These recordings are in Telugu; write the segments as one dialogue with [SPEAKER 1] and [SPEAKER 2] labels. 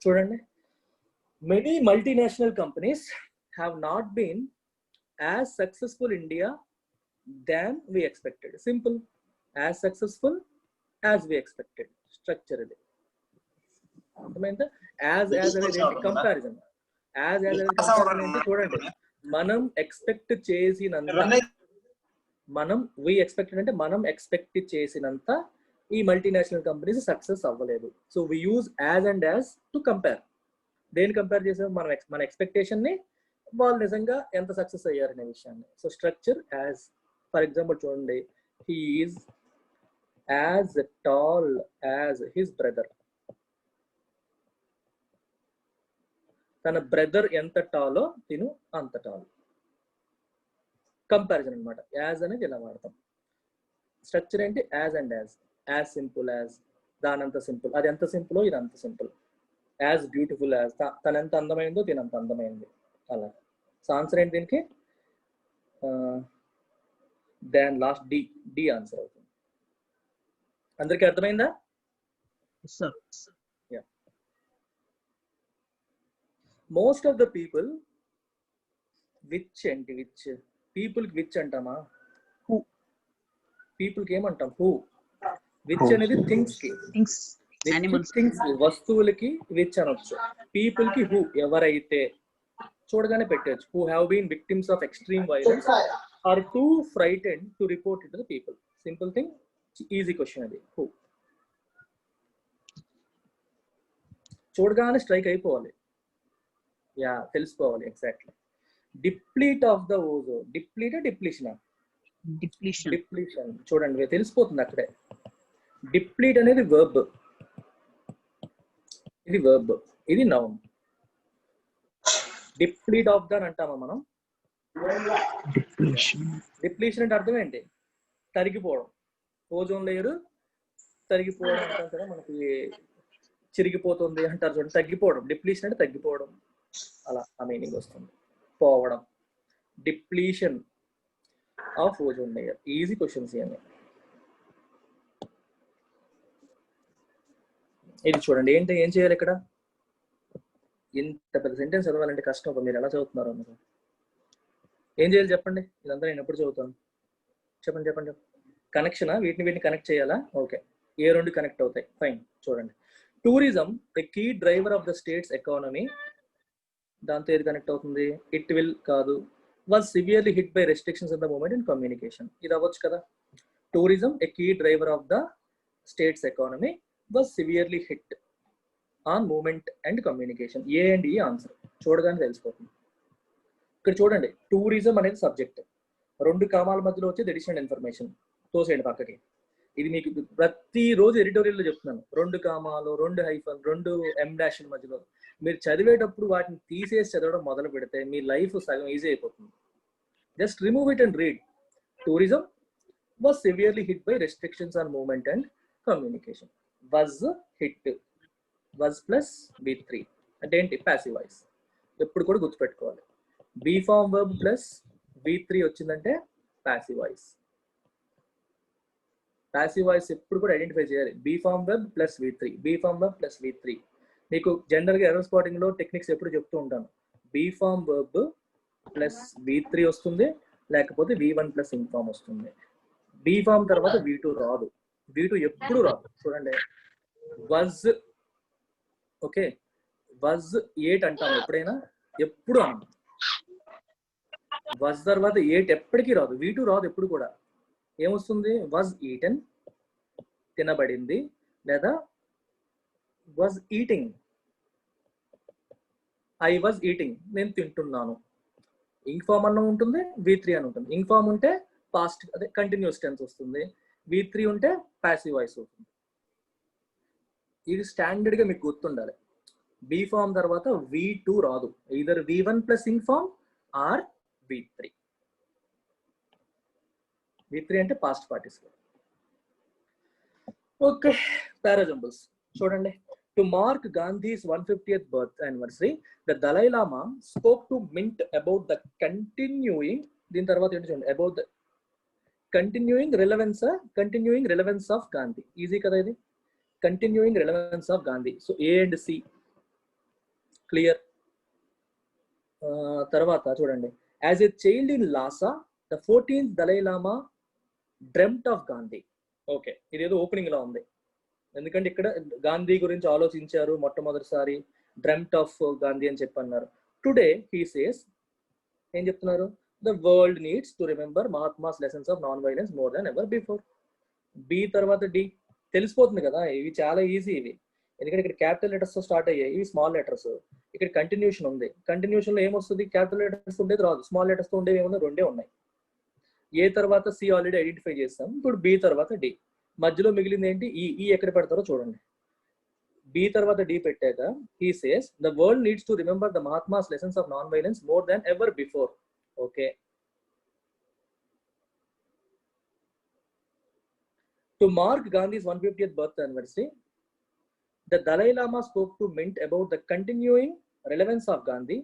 [SPEAKER 1] చూడండి, many multinational companies have not been as successful in India than we expected. Simple, as successful as we expected. Structure ఇది అర్థమైందా? యాజ్ అనేది కంపారిజన్. యాజ్ అనేది కంపారిజన్ ఏంటి చూడండి, మనం ఎక్స్పెక్ట్ చేసినంత, మనం ఎక్స్పెక్ట్ చేసినంత ఈ మల్టీనేషనల్ కంపెనీస్ సక్సెస్ అవ్వలేదు. So we use as and as to compare. దేని కంపేర్ చేసాం? మన ఎక్స్పెక్టేషన్ ని వాళ్ళు నిజంగా ఎంత సక్సెస్ అయ్యారనే విషయాన్ని. So structure as. For example చూడండి, he is as tall as his brother. తన బ్రదర్ ఎంత టాలో తిను అంత టాల్. కంపారిజన్ అనమాట. యాజ్ అనేది ఇలా వాడతాం. స్ట్రక్చర్ ఏంటి? As and as. As simple as, దానంత సింపుల్, అది ఎంత సింపుల్ ఇది అంత సింపుల్. యాజ్ బ్యూటిఫుల్ యాజ్, తన ఎంత అందమైందో తినంత అందమైంది. అలా. సో ఆన్సర్ ఏంటి దీనికి? దాన్ లాస్ట్ డి. డి ఆన్సర్ అవుతుంది. అందరికీ అర్థమైందా? Yeah. Most of the people which ఏంటి? విచ్ పీపుల్కి విచ్ అంటామా? హూ. పీపుల్కి ఏమంటాం? హూ. విచ్ అనేది థింగ్స్ కి, థింగ్స్ వస్తువులకి విచ్ అనొచ్చు. పీపుల్ కి హూ, ఎవరైతే. చూడగానే పెట్టచ్చు. Who have been victims of extreme violence are too frightened to report it to the people. Simple thing, easy question అది. హూ చూడగానే స్ట్రైక్ అయిపోవాలి. యా, తెలిసిపోవాలి exactly. Deplete of the ozone. Deplete depletion? Depletion. చూడండి తెలిసిపోతుంది అక్కడే. డిప్లీట్ అనేది వర్బ్, ఇది వర్బ్, ఇది నౌన్. డిప్లీట్ ఆఫ్ ద అంటామా మనం? డిప్లీషన్ అంటే అర్థం ఏంటి? తరిగిపోవడం. ఓజోన్ లేయర్ తరిగిపోవడం అంటాం కదా, మనకి చిరిగిపోతుంది అంటారు చూడండి, తగ్గిపోవడం. డిప్లీషన్ అంటే తగ్గిపోవడం, అలా ఆ మీనింగ్ వస్తుంది. పోవడం. Depletion of ozone layer. Easy questions ఇవన్నీ. ఇది చూడండి, ఏంటి ఏం చేయాలి ఇక్కడ? ఇంత పెద్ద సెంటెన్స్ చదవాలంటే కష్టం. మీరు ఎలా చదువుతున్నారు? మీరు ఏం చేయాలి చెప్పండి? ఇదంతా నేను ఎప్పుడు చదువుతాను? చెప్పండి చెప్పండి. కనెక్షనా? వీటిని కనెక్ట్ చేయాలా? ఓకే, ఏ రెండు కనెక్ట్ అవుతాయి? ఫైన్. చూడండి, tourism a key driver of the state's economy. దాంతో ఏది కనెక్ట్ అవుతుంది? ఇట్ విల్ కాదు. Was severely hit by restrictions in the moment and communication. ఇది అవ్వచ్చు కదా. Tourism a key driver of the state's economy was severely hit on movement and communication. A and E answer. చూడగానే తెలిసిపోతుంది. ఇక్కడ చూడండి, టూరిజం అనేది సబ్జెక్ట్, రెండు కామాల మధ్యలో వచ్చేది ఎడిషనల్ ఇన్ఫర్మేషన్. తోసేయండి పక్కకి. ఇది మీకు ప్రతిరోజు ఎడిటోరియల్లో చెప్తున్నాను. రెండు కామాలు, రెండు హైఫన్, రెండు ఎం డాష్ మధ్యలో. మీరు చదివేటప్పుడు వాటిని తీసేసి చదవడం మొదలు పెడితే మీ లైఫ్ సగం ఈజీ అయిపోతుంది. Just remove it and read. Tourism was severely hit by restrictions on movement and communication. Was hit, was plus V3 అంటే ఏంటి? Passive voice. ఎప్పుడు కూడా గుర్తుపెట్టుకోవాలి. Be form verb plus V3 వచ్చిందంటే ప్యాసివ్ వాయిస్. ప్యాసివ్ వాయిస్ ఎప్పుడు కూడా ఐడెంటిఫై చేయాలి. Be form verb plus V3, be form verb plus V3. మీకు జనరల్గా ఎర్రర్ స్పాటింగ్ లో టెక్నిక్స్ ఎప్పుడు చెప్తూ ఉంటాను. Be form verb plus V3 వస్తుంది, లేకపోతే V1 ప్లస్ ఇన్ఫార్మ్ వస్తుంది. బీ ఫార్మ్ తర్వాత V2 రాదు. V2 ఎప్పుడు రాదు. చూడండి, వజ్, ఓకే, వజ్ 8 అంటాం ఎప్పుడైనా? ఎప్పుడు అన్నాం. వజ్ తర్వాత 8 ఎప్పటికీ రాదు. V2 రాదు ఎప్పుడు కూడా. ఏమొస్తుంది? వజ్ ఈటెన్, తినబడింది, లేదా was eating, I was eating, నేను తింటున్నాను. ఇంక్ ఫార్మ్ అన్న ఉంటుంది, V3 అని ఉంటుంది. ఇంక్ ఫార్మ్ ఉంటే పాస్ట్, అదే కంటిన్యూస్ టెన్స్ వస్తుంది. V3 ఉంటే ప్యాసివ్ వాయిస్ అవుతుంది. ఇది స్టాండర్డ్ గా మీకు గుర్తుండాలి. బీ ఫార్మ్ తర్వాత V2 రాదు. Either V1 plus ing form or V3. V3 అంటే పాస్ట్ పార్టిసిపల్. ఓకే, పారాజంబుల్స్ చూడండి. To mark Gandhi's 150th birth anniversary, the Dalai Lama spoke to Mint about the continuing, దీని తర్వాత ఏంటి చూడండి, about the continuing relevance of Gandhi. Easy కదా ఇది. Continuing relevance of Gandhi. So A and C. Clear. తర్వాత చూడండి, as a child in Lhasa the 14th Dalai Lama dreamt of Gandhi. Okay, ఇదేదో ఓపెనింగ్ లా ఉంది, ఎందుకంటే ఇక్కడ గాంధీ గురించి ఆలోచించారు మొట్టమొదటిసారి, డ్రెమ్ట్ ఆఫ్ గాంధీ అని చెప్పి అన్నారు. టుడే హీ సేస్, ఏం చెప్తున్నారు, the world needs to remember Mahatma's lessons of non violence more than ever before. B తర్వాత డి తెలిసిపోతుంది కదా, ఇవి చాలా ఈజీ ఇవి, ఎందుకంటే ఇక్కడ క్యాపిటల్ లెటర్స్ తో స్టార్ట్ అయ్యాయి, ఇవి స్మాల్ లెటర్స్. ఇక్కడ కంటిన్యూషన్ ఉంది, కంటిన్యూషన్ లో ఏమొస్తుంది, క్యాపిటల్ లెటర్స్ ఉండేది రాదు, స్మాల్ లెటర్స్ తో ఉండేవి ఏముంది, రెండే ఉన్నాయి. ఏ తర్వాత సి ఆల్రెడీ ఐడెంటిఫై చేస్తాం, ఇప్పుడు బి తర్వాత డి, మధ్యలో మిగిలింది ఏంటి, ఈ ఎక్కడ పెడతారో చూడండి. బి తర్వాత డి పెట్టాక he says the world needs to remember the mahatmas lessons of non violence more than ever before. Okay, to mark Gandhi's 150th birth anniversary, the Dalai Lama spoke to Mint about the continuing relevance of Gandhi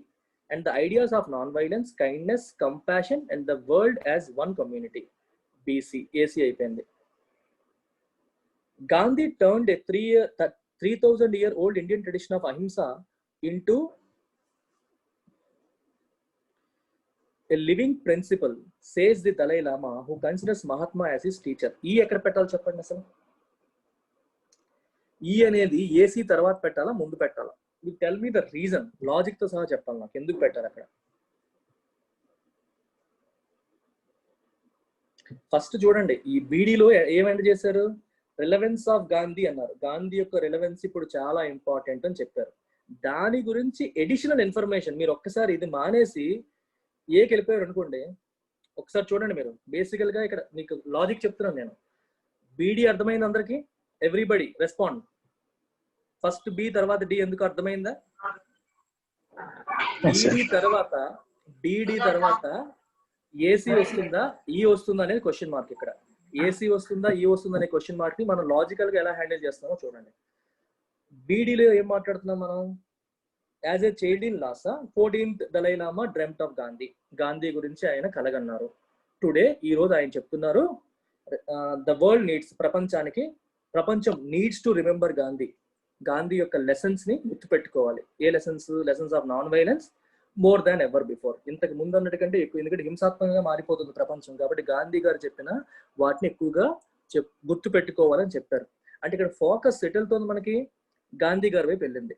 [SPEAKER 1] and the ideas of non-violence, kindness, compassion and the world as one community. BC, AC అయిపోయింది. Gandhi turned a 3,000-year-old Indian tradition of ahimsa into a living principle, says the Dalai Lama, who considers Mahatma as his teacher. ఈ ఎక్కడ పెట్టాలి చెప్పండి అసలు, ఈ అనేది ఏసీ తర్వాత పెట్టాలా ముందు పెట్టాలా? You tell me the reason, logic తో సహా చెప్పాలి నాకు ఎందుకు పెట్టారు అక్కడ. ఫస్ట్ చూడండి, ఈ బీడీలో ఏమైనా చేశారు, రిలవెన్స్ ఆఫ్ గాంధీ అన్నారు, గాంధీ యొక్క రిలవెన్స్ ఇప్పుడు చాలా ఇంపార్టెంట్ అని చెప్పారు. దాని గురించి ఎడిషనల్ ఇన్ఫర్మేషన్, మీరు ఒక్కసారి ఇది మానేసి ఏకి వెళ్ళిపోయారు అనుకోండి, ఒకసారి చూడండి మీరు, బేసికల్ గా ఇక్కడ మీకు లాజిక్ చెప్తున్నాను నేను. బీడీ అర్థమైంది అందరికి, ఎవ్రీబడి రెస్పాండ్. ఫస్ట్ బి తర్వాత డి ఎందుకు అర్థమైందా? బీడీ తర్వాత ఏసీ వస్తుందా ఈ వస్తుందా అనేది క్వశ్చన్ మార్క్. ఇక్కడ ఏసీ వస్తుందా ఈ వస్తుందా అనే క్వశ్చన్ మార్క్ ని మనం లాజికల్ గా ఎలా హ్యాండిల్ చేస్తామో చూడండి. బీడీలో ఏం మాట్లాడుతున్నాం మనం, as a child in Lhasa 14th Dalai Lama dreamt of Gandhi, Gandhi గురించి ఆయన కలగన్నారు. టుడే ఈ రోజు ఆయన చెప్తున్నారు, ద వరల్డ్ నీడ్స్, ప్రపంచం needs to remember Gandhi, Gandhi యొక్క లెసన్స్ ని గుర్తుపెట్టుకోవాలి. ఏ lessons? Lessons of non violence more than ever before. ఇంతకు ముందు అన్నట్టు కంటే ఎక్కువ, ఎందుకంటే హింసాత్మకంగా మారిపోతుంది ప్రపంచం, కాబట్టి గాంధీ గారు చెప్పిన వాటిని ఎక్కువగా గుర్తు పెట్టుకోవాలని చెప్పారు. అంటే ఇక్కడ ఫోకస్ సెటిల్తో మనకి గాంధీ గారి వైపు వెళ్ళింది.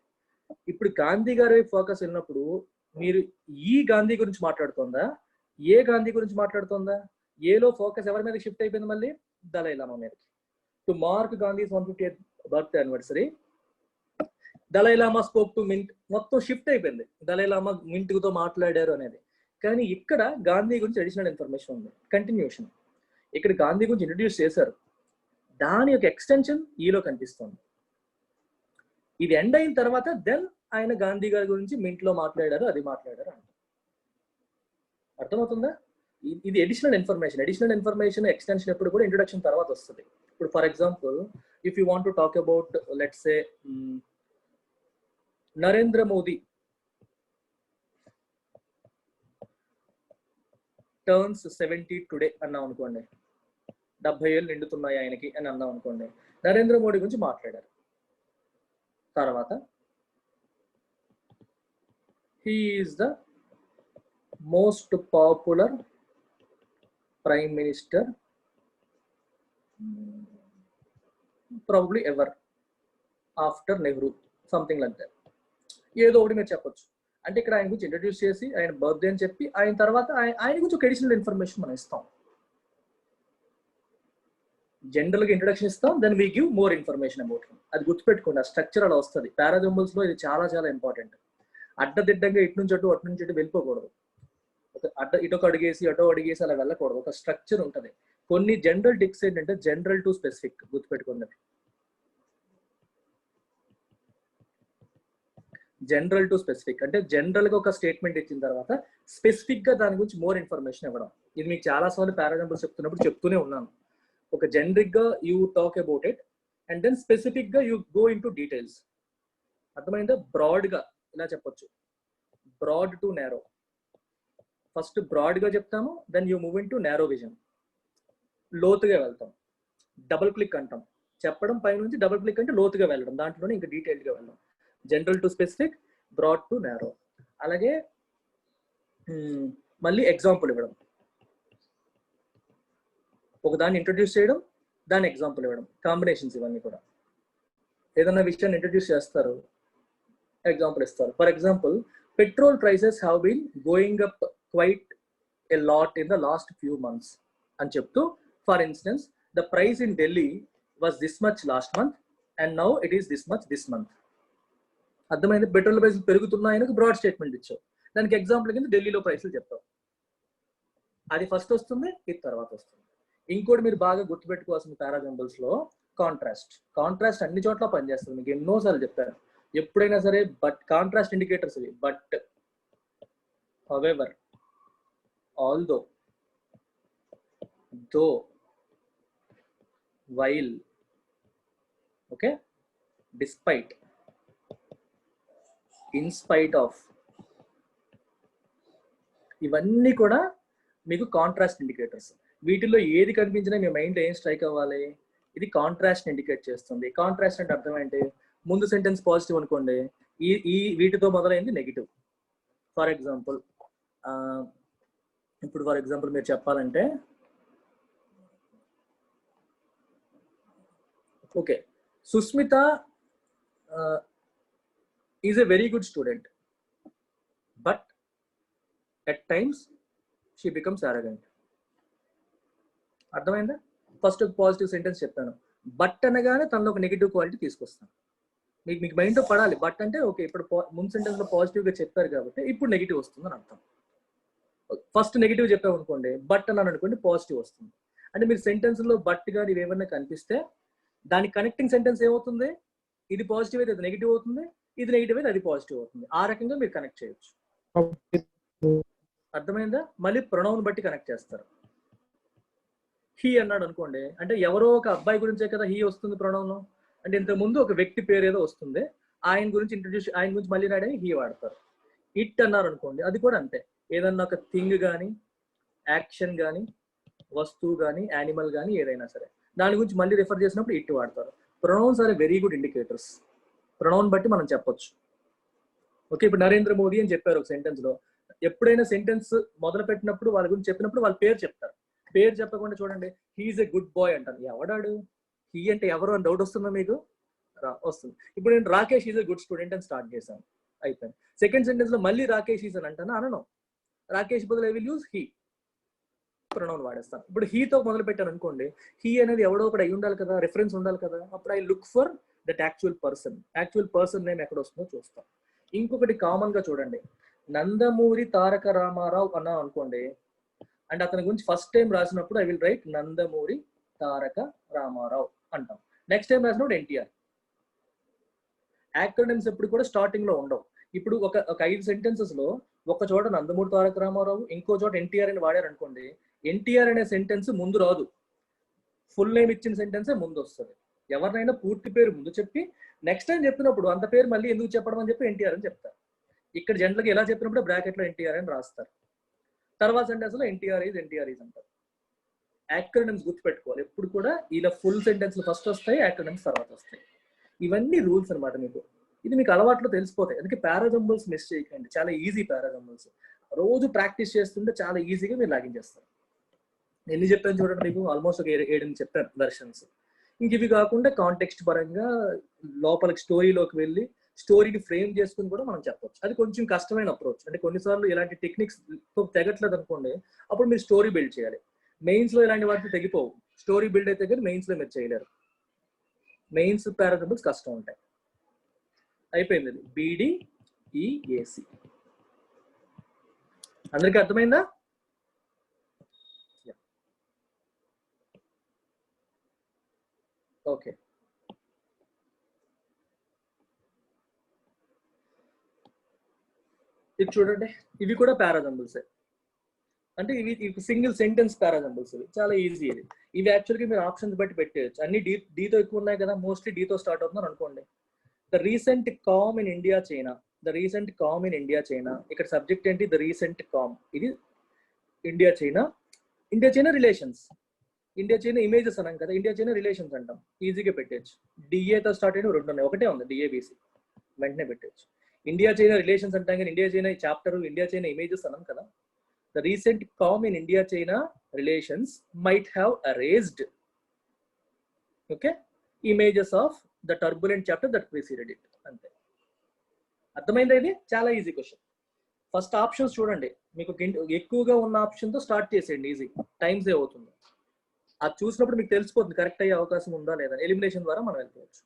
[SPEAKER 1] ఇప్పుడు గాంధీ గారి వైపు ఫోకస్ వెళ్ళినప్పుడు మీరు ఈ గాంధీ గురించి మాట్లాడుతుందా, ఏ గాంధీ గురించి మాట్లాడుతుందా? ఏలో ఫోకస్ ఎవరి మీద షిఫ్ట్ అయిపోయింది, మళ్ళీ దలై లామా మీదకి. To mark Gandhi's 150th birth anniversary, Dalai Lama spoke to Mint, మొత్తం షిఫ్ట్ అయిపోయింది, దలై లామా మింట్ తో మాట్లాడారు అనేది. కానీ ఇక్కడ గాంధీ గురించి అడిషనల్ ఇన్ఫర్మేషన్ ఉంది, కంటిన్యూషన్. ఇక్కడ గాంధీ గురించి ఇంట్రడ్యూస్ చేశారు, దాని యొక్క ఎక్స్టెన్షన్ ఈలో కనిపిస్తుంది. ఇది ఎండ్ అయిన తర్వాత దెన్ ఆయన గాంధీ గారి గురించి మింట్లో మాట్లాడారు, అది మాట్లాడారు అంట. అర్థమవుతుందా? ఇది అడిషనల్ ఇన్ఫర్మేషన్ ఎక్స్టెన్షన్ ఎప్పుడు కూడా ఇంట్రొడక్షన్ తర్వాత వస్తుంది. ఇప్పుడు for example, if you want to talk about let's say Narendra Modi turns 70 today అన్నాం అనుకోండి, 70 ఏళ్ళు నిండుతున్నాయి ఆయనకి అని అన్నాం అనుకోండి, నరేంద్ర మోడీ గురించి మాట్లాడారు. తర్వాత he is the most popular prime minister probably ever after Nehru, something like that. ఏదో ఒకటి మీరు చెప్పొచ్చు. అంటే ఇక్కడ ఆయన గురించి ఇంట్రడ్యూస్ చేసి ఆయన బర్త్డే అని చెప్పి ఆయన తర్వాత ఆయన గురించి ఒక అడిషనల్ ఇన్ఫర్మేషన్ మనం ఇస్తాం. జనరల్ గా ఇంట్రొడక్షన్ ఇస్తాం, then we give more information about him. అది గుర్తుపెట్టుకోండి, ఆ స్ట్రక్చర్ అలా వస్తుంది. పారాజంబుల్స్ లో ఇది చాలా చాలా ఇంపార్టెంట్. అడ్డదిడ్డంగా ఇటు నుంచి అటు నుంచి ఇటు వెళ్ళిపోకూడదు, ఇటొక అడిగేసి అటో అడిగేసి అలా వెళ్ళకూడదు. ఒక స్ట్రక్చర్ ఉంటుంది. కొన్ని జనరల్ టిక్స్ ఏంటంటే జనరల్ టు స్పెసిఫిక్, గుర్తుపెట్టుకోండి. జనరల్ టు స్పెసిఫిక్ అంటే జనరల్ గా ఒక స్టేట్మెంట్ ఇచ్చిన తర్వాత స్పెసిఫిక్ గా దాని గురించి మోర్ ఇన్ఫర్మేషన్ ఇవ్వడం. ఇది మీకు చాలా సార్లు పారాజంబుల్స్ చెప్తున్నప్పుడు చెప్తూనే ఉన్నాను. ఒక జనరిక్ గా you talk about it and then specific గా you go into details. అర్థమైందా? బ్రాడ్ గా ఇలా చెప్పొచ్చు, broad to narrow. First broad గా చెప్తాము, then you move into narrow vision, లోతుగా వెళ్తాం. డబుల్ క్లిక్ అంటాం, చెప్పడం పై నుంచి డబుల్ క్లిక్ అంటే లోతుగా వెళ్ళడం, దాంట్లోనే ఇంకా డీటెయిల్డ్ గా వెళ్ళడం. General to specific, broad to narrow. అలాగే మళ్ళీ ఎగ్జాంపుల్ ఇవ్వడం, ఒకదాన్ని ఇంట్రడ్యూస్ చేయడం, దాని ఎగ్జాంపుల్ ఇవ్వడం, కాంబినేషన్స్ ఇవన్నీ కూడా. ఏదైనా విషయాన్ని ఇంట్రడ్యూస్ చేస్తారు, ఎగ్జాంపుల్ ఇస్తారు. For example, petrol prices have been going up quite a lot in the last few months అని చెప్తూ, for instance the price in Delhi was this much last month and now it is this much this month. అర్థమైంది? పెట్రోల్ ప్రైసులు పెరుగుతున్నాయని బ్రాడ్ స్టేట్మెంట్ ఇచ్చావు, దానికి ఎగ్జాంపుల్ కింద ఢిల్లీలో ప్రైసులు చెప్తావు. అది ఫస్ట్ వస్తుంది, ఇది తర్వాత వస్తుంది. ఇంకోటి మీరు బాగా గుర్తుపెట్టుకోవాల్సిన పారాజంబుల్స్ లో కాంట్రాస్ట్. కాంట్రాస్ట్ అన్ని చోట్ల పనిచేస్తుంది, మీకు ఎన్నోసార్లు చెప్పాను. ఎప్పుడైనా సరే బట్ కాంట్రాస్ట్ ఇండికేటర్స్ ఇవి. But, however, although, though, while, okay, despite, in spite of, ఇవన్నీ కూడా మీకు కాంట్రాస్ట్ ఇండికేటర్స్. వీటిల్లో ఏది కనిపించినా మీ మైండ్ ఏం స్ట్రైక్ అవ్వాలి, ఇది కాంట్రాస్ట్ ఇండికేట్ చేస్తుంది. కాంట్రాస్ట్ అంటే అర్థం ఏంటి? ముందు సెంటెన్స్ పాజిటివ్ అనుకోండి, ఈ వీటితో మొదలైంది నెగిటివ్. ఫర్ ఎగ్జాంపుల్, ఇప్పుడు ఫర్ ఎగ్జాంపుల్ మీరు చెప్పాలంటే, okay, Sushmita is a very good student but at times she becomes arrogant. అర్థమైందా? ఫస్ట్ ఒక పాజిటివ్ సెంటెన్స్ చెప్పాను, బట్ అనగానే తనలో ఒక నెగిటివ్ క్వాలిటీ తీసుకొస్తాను. మీకు మైండ్లో పడాలి, బట్ అంటే ఓకే, ఇప్పుడు ముందు సెంటెన్స్ లో పాజిటివ్ గా చెప్పారు కాబట్టి ఇప్పుడు నెగిటివ్ వస్తుంది అని అర్థం. ఫస్ట్ నెగిటివ్ చెప్పాము అనుకోండి, బట్ అన్నాను అనుకోండి, పాజిటివ్ వస్తుంది. అంటే మీరు సెంటెన్స్ లో బట్ కానీ ఏమన్నా కనిపిస్తే దాని కనెక్టింగ్ సెంటెన్స్ ఏమవుతుంది? ఇది పాజిటివ్ అయితే అది నెగిటివ్ అవుతుంది, ఇది నెగిటివ్ అయితే అది పాజిటివ్ అవుతుంది. ఆ రకంగా మీరు కనెక్ట్ చేయొచ్చు. అర్థమైందా? మళ్ళీ ప్రొనౌన్ బట్టి కనెక్ట్ చేస్తారు. హీ అన్నాడు అనుకోండి, అంటే ఎవరో ఒక అబ్బాయి గురించే కదా హీ వస్తుంది ప్రొనౌన్. అంటే ఇంతకు ముందు ఒక వ్యక్తి పేరు ఏదో వస్తుంది, ఆయన గురించి ఇంట్రడ్యూస్, ఆయన గురించి మళ్ళీ రాయడానికి హీ వాడతారు. ఇట్ అన్నారు అనుకోండి, అది కూడా అంతే. ఏదన్నా ఒక థింగ్ కానీ, యాక్షన్ కానీ, వస్తువు కానీ, యానిమల్ కానీ, ఏదైనా సరే దాని గురించి మళ్ళీ రిఫర్ చేసినప్పుడు ఇట్ వాడతారు. Pronouns are very good indicators. Pronoun బట్టి మనం చెప్పొచ్చు. ఓకే, ఇప్పుడు నరేంద్ర మోదీ అని చెప్పారు ఒక సెంటెన్స్ లో. ఎప్పుడైనా సెంటెన్స్ మొదలు పెట్టినప్పుడు వాళ్ళ గురించి చెప్పినప్పుడు వాళ్ళ పేరు చెప్తారు. పేరు చెప్పకుండా చూడండి, హీఈస్ ఎ గుడ్ బాయ్ అంటారు. ఎవడాడు? హీ అంటే ఎవరు అని డౌట్ వస్తుందా మీకు? వస్తుంది. ఇప్పుడు నేను Rakesh is a good student అని స్టార్ట్ చేశాను, అయిపోయింది. సెకండ్ సెంటెన్స్ లో మళ్ళీ రాకేష్ ఈజ్ అని అంటాను, అనను. రాకేష్ బదులు I will use he, pronoun వాడేస్తాను. ఇప్పుడు హీతో మొదలు పెట్టాను అనుకోండి, హీ అనేది ఎవడో ఒకటి అయి ఉండాలి కదా, రెఫరెన్స్ ఉండాలి కదా. అప్పుడు I look for that actual person. Actual person name ఎక్కడ వస్తుందో చూస్తాం. ఇంకొకటి కామన్ గా చూడండి, నందమూరి తారక రామారావు అన్నా అనుకోండి, అండ్ అతని గురించి ఫస్ట్ టైం రాసినప్పుడు I will write Nandamuri Taraka Ramarao అంటాం. నెక్స్ట్ టైం రాసినప్పుడు ఎన్టీఆర్. యాక్రోనిమ్స్ ఎప్పుడు కూడా స్టార్టింగ్ లో ఉండవు. ఇప్పుడు ఒక 5 సెంటెన్సెస్ లో ఒక చోట నందమూరి తారక రామారావు, ఇంకో చోట ఎన్టీఆర్ అని వాడారు అనుకోండి, ఎన్టీఆర్ అనే సెంటెన్స్ ముందు రాదు, ఫుల్ నేమ్ ఇచ్చిన సెంటెన్సే ముందు వస్తుంది. ఎవరినైనా పూర్తి పేరు ముందు చెప్పి నెక్స్ట్ టైం చెప్పినప్పుడు అంత పేరు మళ్ళీ ఎందుకు చెప్పడం అని చెప్పి ఎన్టీఆర్ అని చెప్తారు. ఇక్కడ జనరల్గా ఎలా చెప్పినప్పుడు బ్రాకెట్ లో ఎన్టీఆర్ అని రాస్తారు. తర్వాత సెంటెన్స్ లో ఎన్టీఆర్ ఈజ్ అంటారు. యాక్రోనిమ్స్ గుర్తుపెట్టుకోవాలి ఎప్పుడు కూడా. ఇలా ఫుల్ సెంటెన్స్ ఫస్ట్ వస్తాయి, యాక్రోనిమ్స్ తర్వాత వస్తాయి. ఇవన్నీ రూల్స్ అనమాట. మీకు ఇది మీకు అలవాట్లో తెలిసిపోతాయి. అందుకే పారాజంబుల్స్ మిస్ చేయకండి, చాలా ఈజీ పారాజంబుల్స్. రోజు ప్రాక్టీస్ చేస్తుంటే చాలా ఈజీగా మీరు లాగించేస్తారు. ఎన్ని చెప్పాను చూడండి, మీకు ఆల్మోస్ట్ ఒక 7 చెప్పాను వెర్షన్స్. ఇంక ఇవి కాకుండా కాంటెక్స్ట్ పరంగా లోపలికి స్టోరీలోకి వెళ్ళి స్టోరీని ఫ్రేమ్ చేసుకుని కూడా మనం చెప్పొచ్చు. అది కొంచెం కష్టమైన అప్రోచ్. అంటే కొన్నిసార్లు ఇలాంటి టెక్నిక్స్ తెగట్లేదు అనుకోండి, అప్పుడు మీరు స్టోరీ బిల్డ్ చేయాలి. మెయిన్స్ లో ఇలాంటి వాటికి తెగిపోవు. స్టోరీ బిల్డ్ అయితే కానీ మెయిన్స్ లో మీరు చేయలేరు. మెయిన్స్ పారాజంబుల్స్ కష్టం ఉంటాయి. అయిపోయింది. BDEAC అందరికీ అర్థమైందా? ఓకే, ఇది చూడండి, ఇవి కూడా పారాజంబుల్సే. అంటే ఇవి సింగిల్ సెంటెన్స్ పారాజంబుల్స్. ఇవి చాలా ఈజీ. ఇవి యాక్చువల్గా మీరు ఆప్షన్స్ బట్టి పెట్టేయచ్చు. అన్ని డీతో ఎక్కువ ఉన్నాయి కదా, మోస్ట్లీ డీతో స్టార్ట్ అవుతున్నారు అనుకోండి. The recent calm in India China. The recent calm in India China. ఇక్కడ సబ్జెక్ట్ ఏంటి? The recent calm. ఇది India China. India China relations. India China images అన్నాం కదా, ఇండియా చైనా రిలేషన్స్ అంటాం. ఈజీగా పెట్టేయచ్చు. డిఏతో స్టార్ట్ అయిన 2 ఉన్నాయి, ఒకటే ఉంది DABC, వెంటనే పెట్టేయచ్చు. ఇండియా చైనా రిలేషన్స్ అంటాం కానీ India China chapter India China images అనం కదా. The recent calm in India China relations might have erased okay images of the turbulent chapter that preceded it. అంతే. అర్థమైందా? ఇది చాలా ఈజీ క్వశ్చన్. ఫస్ట్ ఆప్షన్స్ చూడండి, మీకు ఎక్కువగా ఉన్న ఆప్షన్తో స్టార్ట్ చేసేయండి, ఈజీ, టైం సేవ్ అవుతుంది. అది చూసినప్పుడు మీకు తెలిసిపోతుంది కరెక్ట్ అయ్యే అవకాశం ఉందా లేదా. ఎలిమినేషన్ ద్వారా మనం వెళ్ళిపోవచ్చు.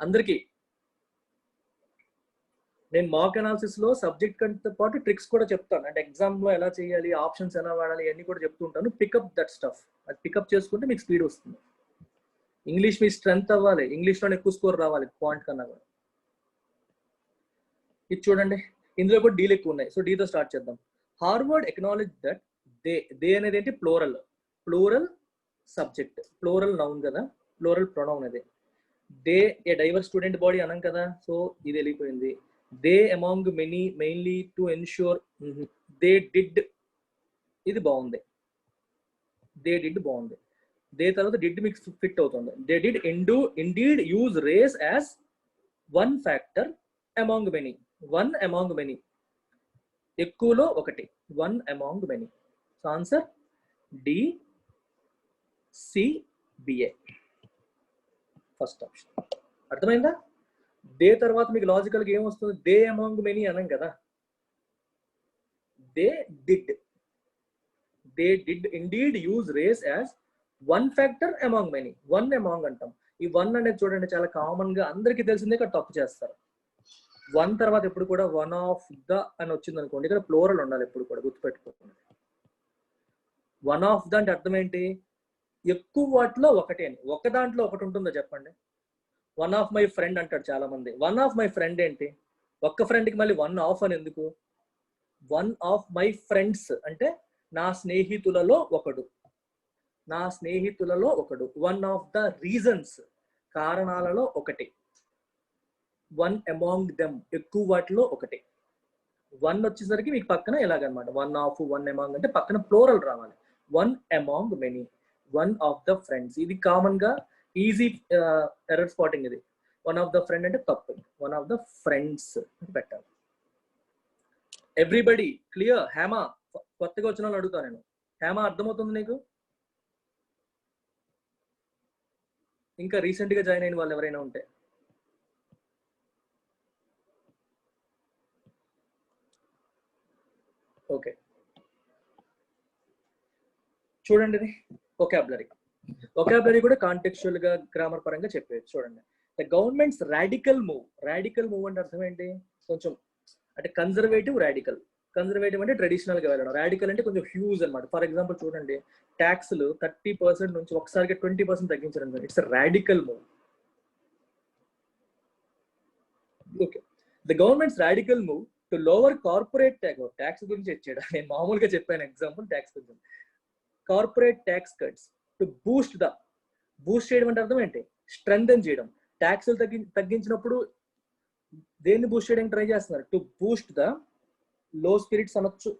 [SPEAKER 1] అందరికీ నేను మాక్ అనాలిసిస్ లో సబ్జెక్ట్ కంటే పాటు ట్రిక్స్ కూడా చెప్తాను. అంటే ఎగ్జామ్ లో ఎలా చేయాలి, ఆప్షన్స్ ఎలా వాడాలి, అన్ని కూడా చెప్తుంటాను. Pick up that stuff. అది పికప్ చేసుకుంటే మీకు స్పీడ్ వస్తుంది. ఇంగ్లీష్ మీ స్ట్రెంత్ అవ్వాలి, ఇంగ్లీష్లో ఎక్కువ స్కోర్ రావాలి పాయింట్ కన్నా కూడా. ఇది చూడండి, ఇందులో కూడా డీలు ఎక్కువ ఉన్నాయి. సో డీతో స్టార్ట్ చేద్దాం. హార్వర్డ్ ఎక్నాలెడ్జ్ దట్ దే అనేది ఏంటి? ప్లూరల్ సబ్జెక్ట్, ప్లూరల్ నౌన్ కదా, ప్లూరల్ ప్రొనౌన్ అది. They a diverse student body అనం కదా, సో ఇది వెళ్ళిపోయింది. They among many mainly to ensure, they did, ఇది బాగుంది, దే డిడ్ బాగుంది. దే తర్వాత డిడ్ మీకు ఫిట్ అవుతుంది. They did indeed use race as one factor among many. One among many, ఎక్కువలో ఒకటి, one among many. So answer D CBA first option. అర్థమైందా? దే తర్వాత మీకు లాజికల్గా ఏమొస్తుంది? దే అమాంగ్ మెనీ అనం కదా, they did indeed use race as one factor among many. One among అంటాం. ఈ వన్ అనేది చూడండి చాలా కామన్ గా అందరికీ తెలిసిందే, ఇక్కడ తప్పు చేస్తారు. వన్ తర్వాత ఎప్పుడు కూడా వన్ ఆఫ్ ద అని వచ్చింది అనుకోండి, ఇక్కడ ప్లోరల్ ఉండాలి ఎప్పుడు కూడా, గుర్తుపెట్టుకోండి. వన్ ఆఫ్ ద అంటే అర్థం ఏంటి? ఎక్కువ వాటిలో ఒకటి అని. ఒక దాంట్లో ఒకటి ఉంటుందో చెప్పండి. వన్ ఆఫ్ మై ఫ్రెండ్ అంటాడు చాలా మంది. వన్ ఆఫ్ మై ఫ్రెండ్ ఏంటి? ఒక్క ఫ్రెండ్కి మళ్ళీ వన్ ఆఫ్ అని ఎందుకు? వన్ ఆఫ్ మై ఫ్రెండ్స్ అంటే నా స్నేహితులలో ఒకడు, నా స్నేహితులలో ఒకడు. వన్ ఆఫ్ ద రీజన్స్, కారణాలలో ఒకటి. వన్ అమాంగ్ దెమ్, ఎక్కువ వాటిలో ఒకటి. వన్ వచ్చేసరికి మీకు పక్కన ఎలాగనమాట, వన్ ఆఫ్, వన్ అమాంగ్ అంటే పక్కన ప్లోరల్ రావాలి. One among many, one of the friends. ఇది కామన్ గా ఈజీ ఎర్రర్ స్పాటింగ్. ఇది వన్ ఆఫ్ ద ఫ్రెండ్ అంటే తప్పు, వన్ ఆఫ్ ద ఫ్రెండ్స్ పెట్టాలి. Everybody clear? హేమా, కొత్తగా వచ్చిన వాళ్ళు అడుగుతాను నేను. హేమా అర్థమవుతుంది నీకు? ఇంకా రీసెంట్ గా జాయిన్ అయిన వాళ్ళు ఎవరైనా ఉంటే ఓకే. చూడండి, ఇది ఒకాబులరీ కూడా కాంటెక్చువల్ గా గ్రామర్ పరంగా చెప్పేది. చూడండి, the governments radical move. Radical move అంటే అర్థం ఏంటి? కొంచెం అంటే కన్జర్వేటివ్, రాడికల్. కన్జర్వేటివ్ అంటే ట్రెడిషనల్ గా వెళ్ళడం, రాడికల్ అంటే కొంచెం హ్యూజ్ అనమాట. ఫర్ ఎగ్జాంపుల్ చూడండి, ట్యాక్స్లు 30% నుంచి ఒకసారిగా 20% తగ్గించడం, it's radical move. Okay, the governments radical move to lower corporate tax. Tax గురించి ఇచ్చాడు, నేను మామూలుగా చెప్పాను ఎగ్జాంపుల్ ట్యాక్స్ గురించి. Corporate tax cuts to boost the, Boost చేయడం అంటే అర్థం ఏంటి? స్ట్రెంథెన్ చేయడం. ట్యాక్స్లు తగ్గించినప్పుడు దేన్ని బూస్ట్ చేయడానికి ట్రై చేస్తున్నారు? To boost the low spirits అనొచ్చు,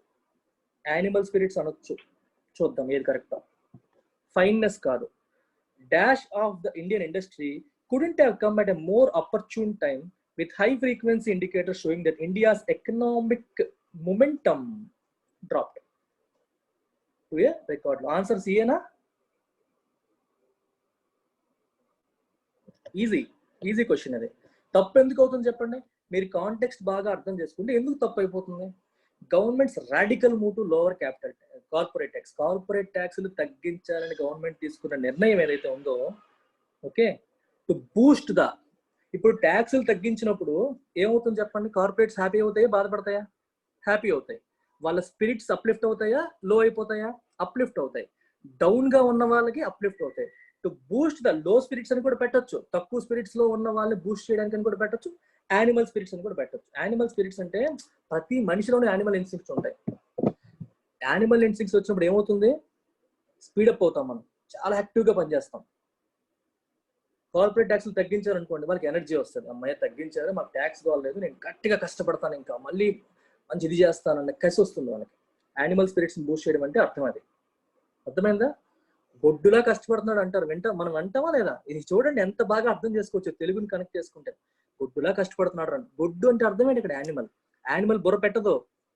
[SPEAKER 1] యానిమల్ స్పిరిట్స్ అనొచ్చు. చూద్దాం ఏది కరెక్ట్. ఫైన్నెస్ కాదు. Dash of the Indian industry couldn't have come at a more opportune time with high frequency indicators showing that India's economic momentum dropped to a record low. Answer C na? Easy question ade. తప్పు ఎందుకు అవుతుంది చెప్పండి? మీరు కాంటెక్స్ట్ బాగా అర్థం చేసుకుంటే ఎందుకు తప్పు అయిపోతుంది? Government's radical move to lower capital corporate tax. Corporate ట్యాక్స్లు తగ్గించాలని గవర్నమెంట్ తీసుకున్న నిర్ణయం ఏదైతే ఉందో, ఓకే, టు బూస్ట్ ద. ఇప్పుడు ట్యాక్స్లు తగ్గించినప్పుడు ఏమవుతుంది చెప్పండి? కార్పొరేట్స్ హ్యాపీ అవుతాయా, బాధపడతాయా? హ్యాపీ అవుతాయి. వాళ్ళ స్పిరిట్స్ అప్లిఫ్ట్ అవుతాయా, లో అయిపోతాయా? అప్లిఫ్ట్ అవుతాయి. డౌన్ గా ఉన్న వాళ్ళకి అప్లిఫ్ట్ అవుతాయి. To boost the low spirits అని కూడా పెట్టొచ్చు. తక్కువ స్పిరిట్స్ లో ఉన్న వాళ్ళని బూస్ట్ చేయడానికి అని కూడా పెట్టొచ్చు. యానిమల్ స్పిరిట్స్ అని కూడా పెట్టొచ్చు. యానిమల్ స్పిరిట్స్ అంటే ప్రతి మనిషిలోనే యానిమల్ ఇన్స్టింక్ట్స్ ఉంటాయి. యానిమల్ ఇన్స్టింక్ట్స్ వచ్చినప్పుడు ఏమవుతుంది? స్పీడప్ అవుతాం, మనం చాలా యాక్టివ్గా పనిచేస్తాం. కార్పొరేట్ ట్యాక్స్లు తగ్గించారనుకోండి, వాళ్ళకి ఎనర్జీ వస్తుంది. అమ్మాయి తగ్గించారు, మాకు ట్యాక్స్ కావాలేదు, నేను గట్టిగా కష్టపడతాను, ఇంకా మళ్ళీ మంచి ఇది చేస్తానన్న కసి వస్తుంది వాళ్ళకి. యానిమల్ స్పిరిట్స్ని బూస్ట్ చేయడం అంటే అర్థం అది. అర్థమైందా? బొడ్డులా కష్టపడుతున్నాడు అంటారు, మనం వింటామా లేదా? ఇది చూడండి ఎంత బాగా అర్థం చేసుకోవచ్చు తెలుగుని కనెక్ట్ చేసుకుంటే. గొడ్డులా కష్టపడుతున్నాడు రా. గొడ్డు అంటే అర్థమేంటి ఇక్కడ? యానిమల్ బుర్ర పెట్టదు,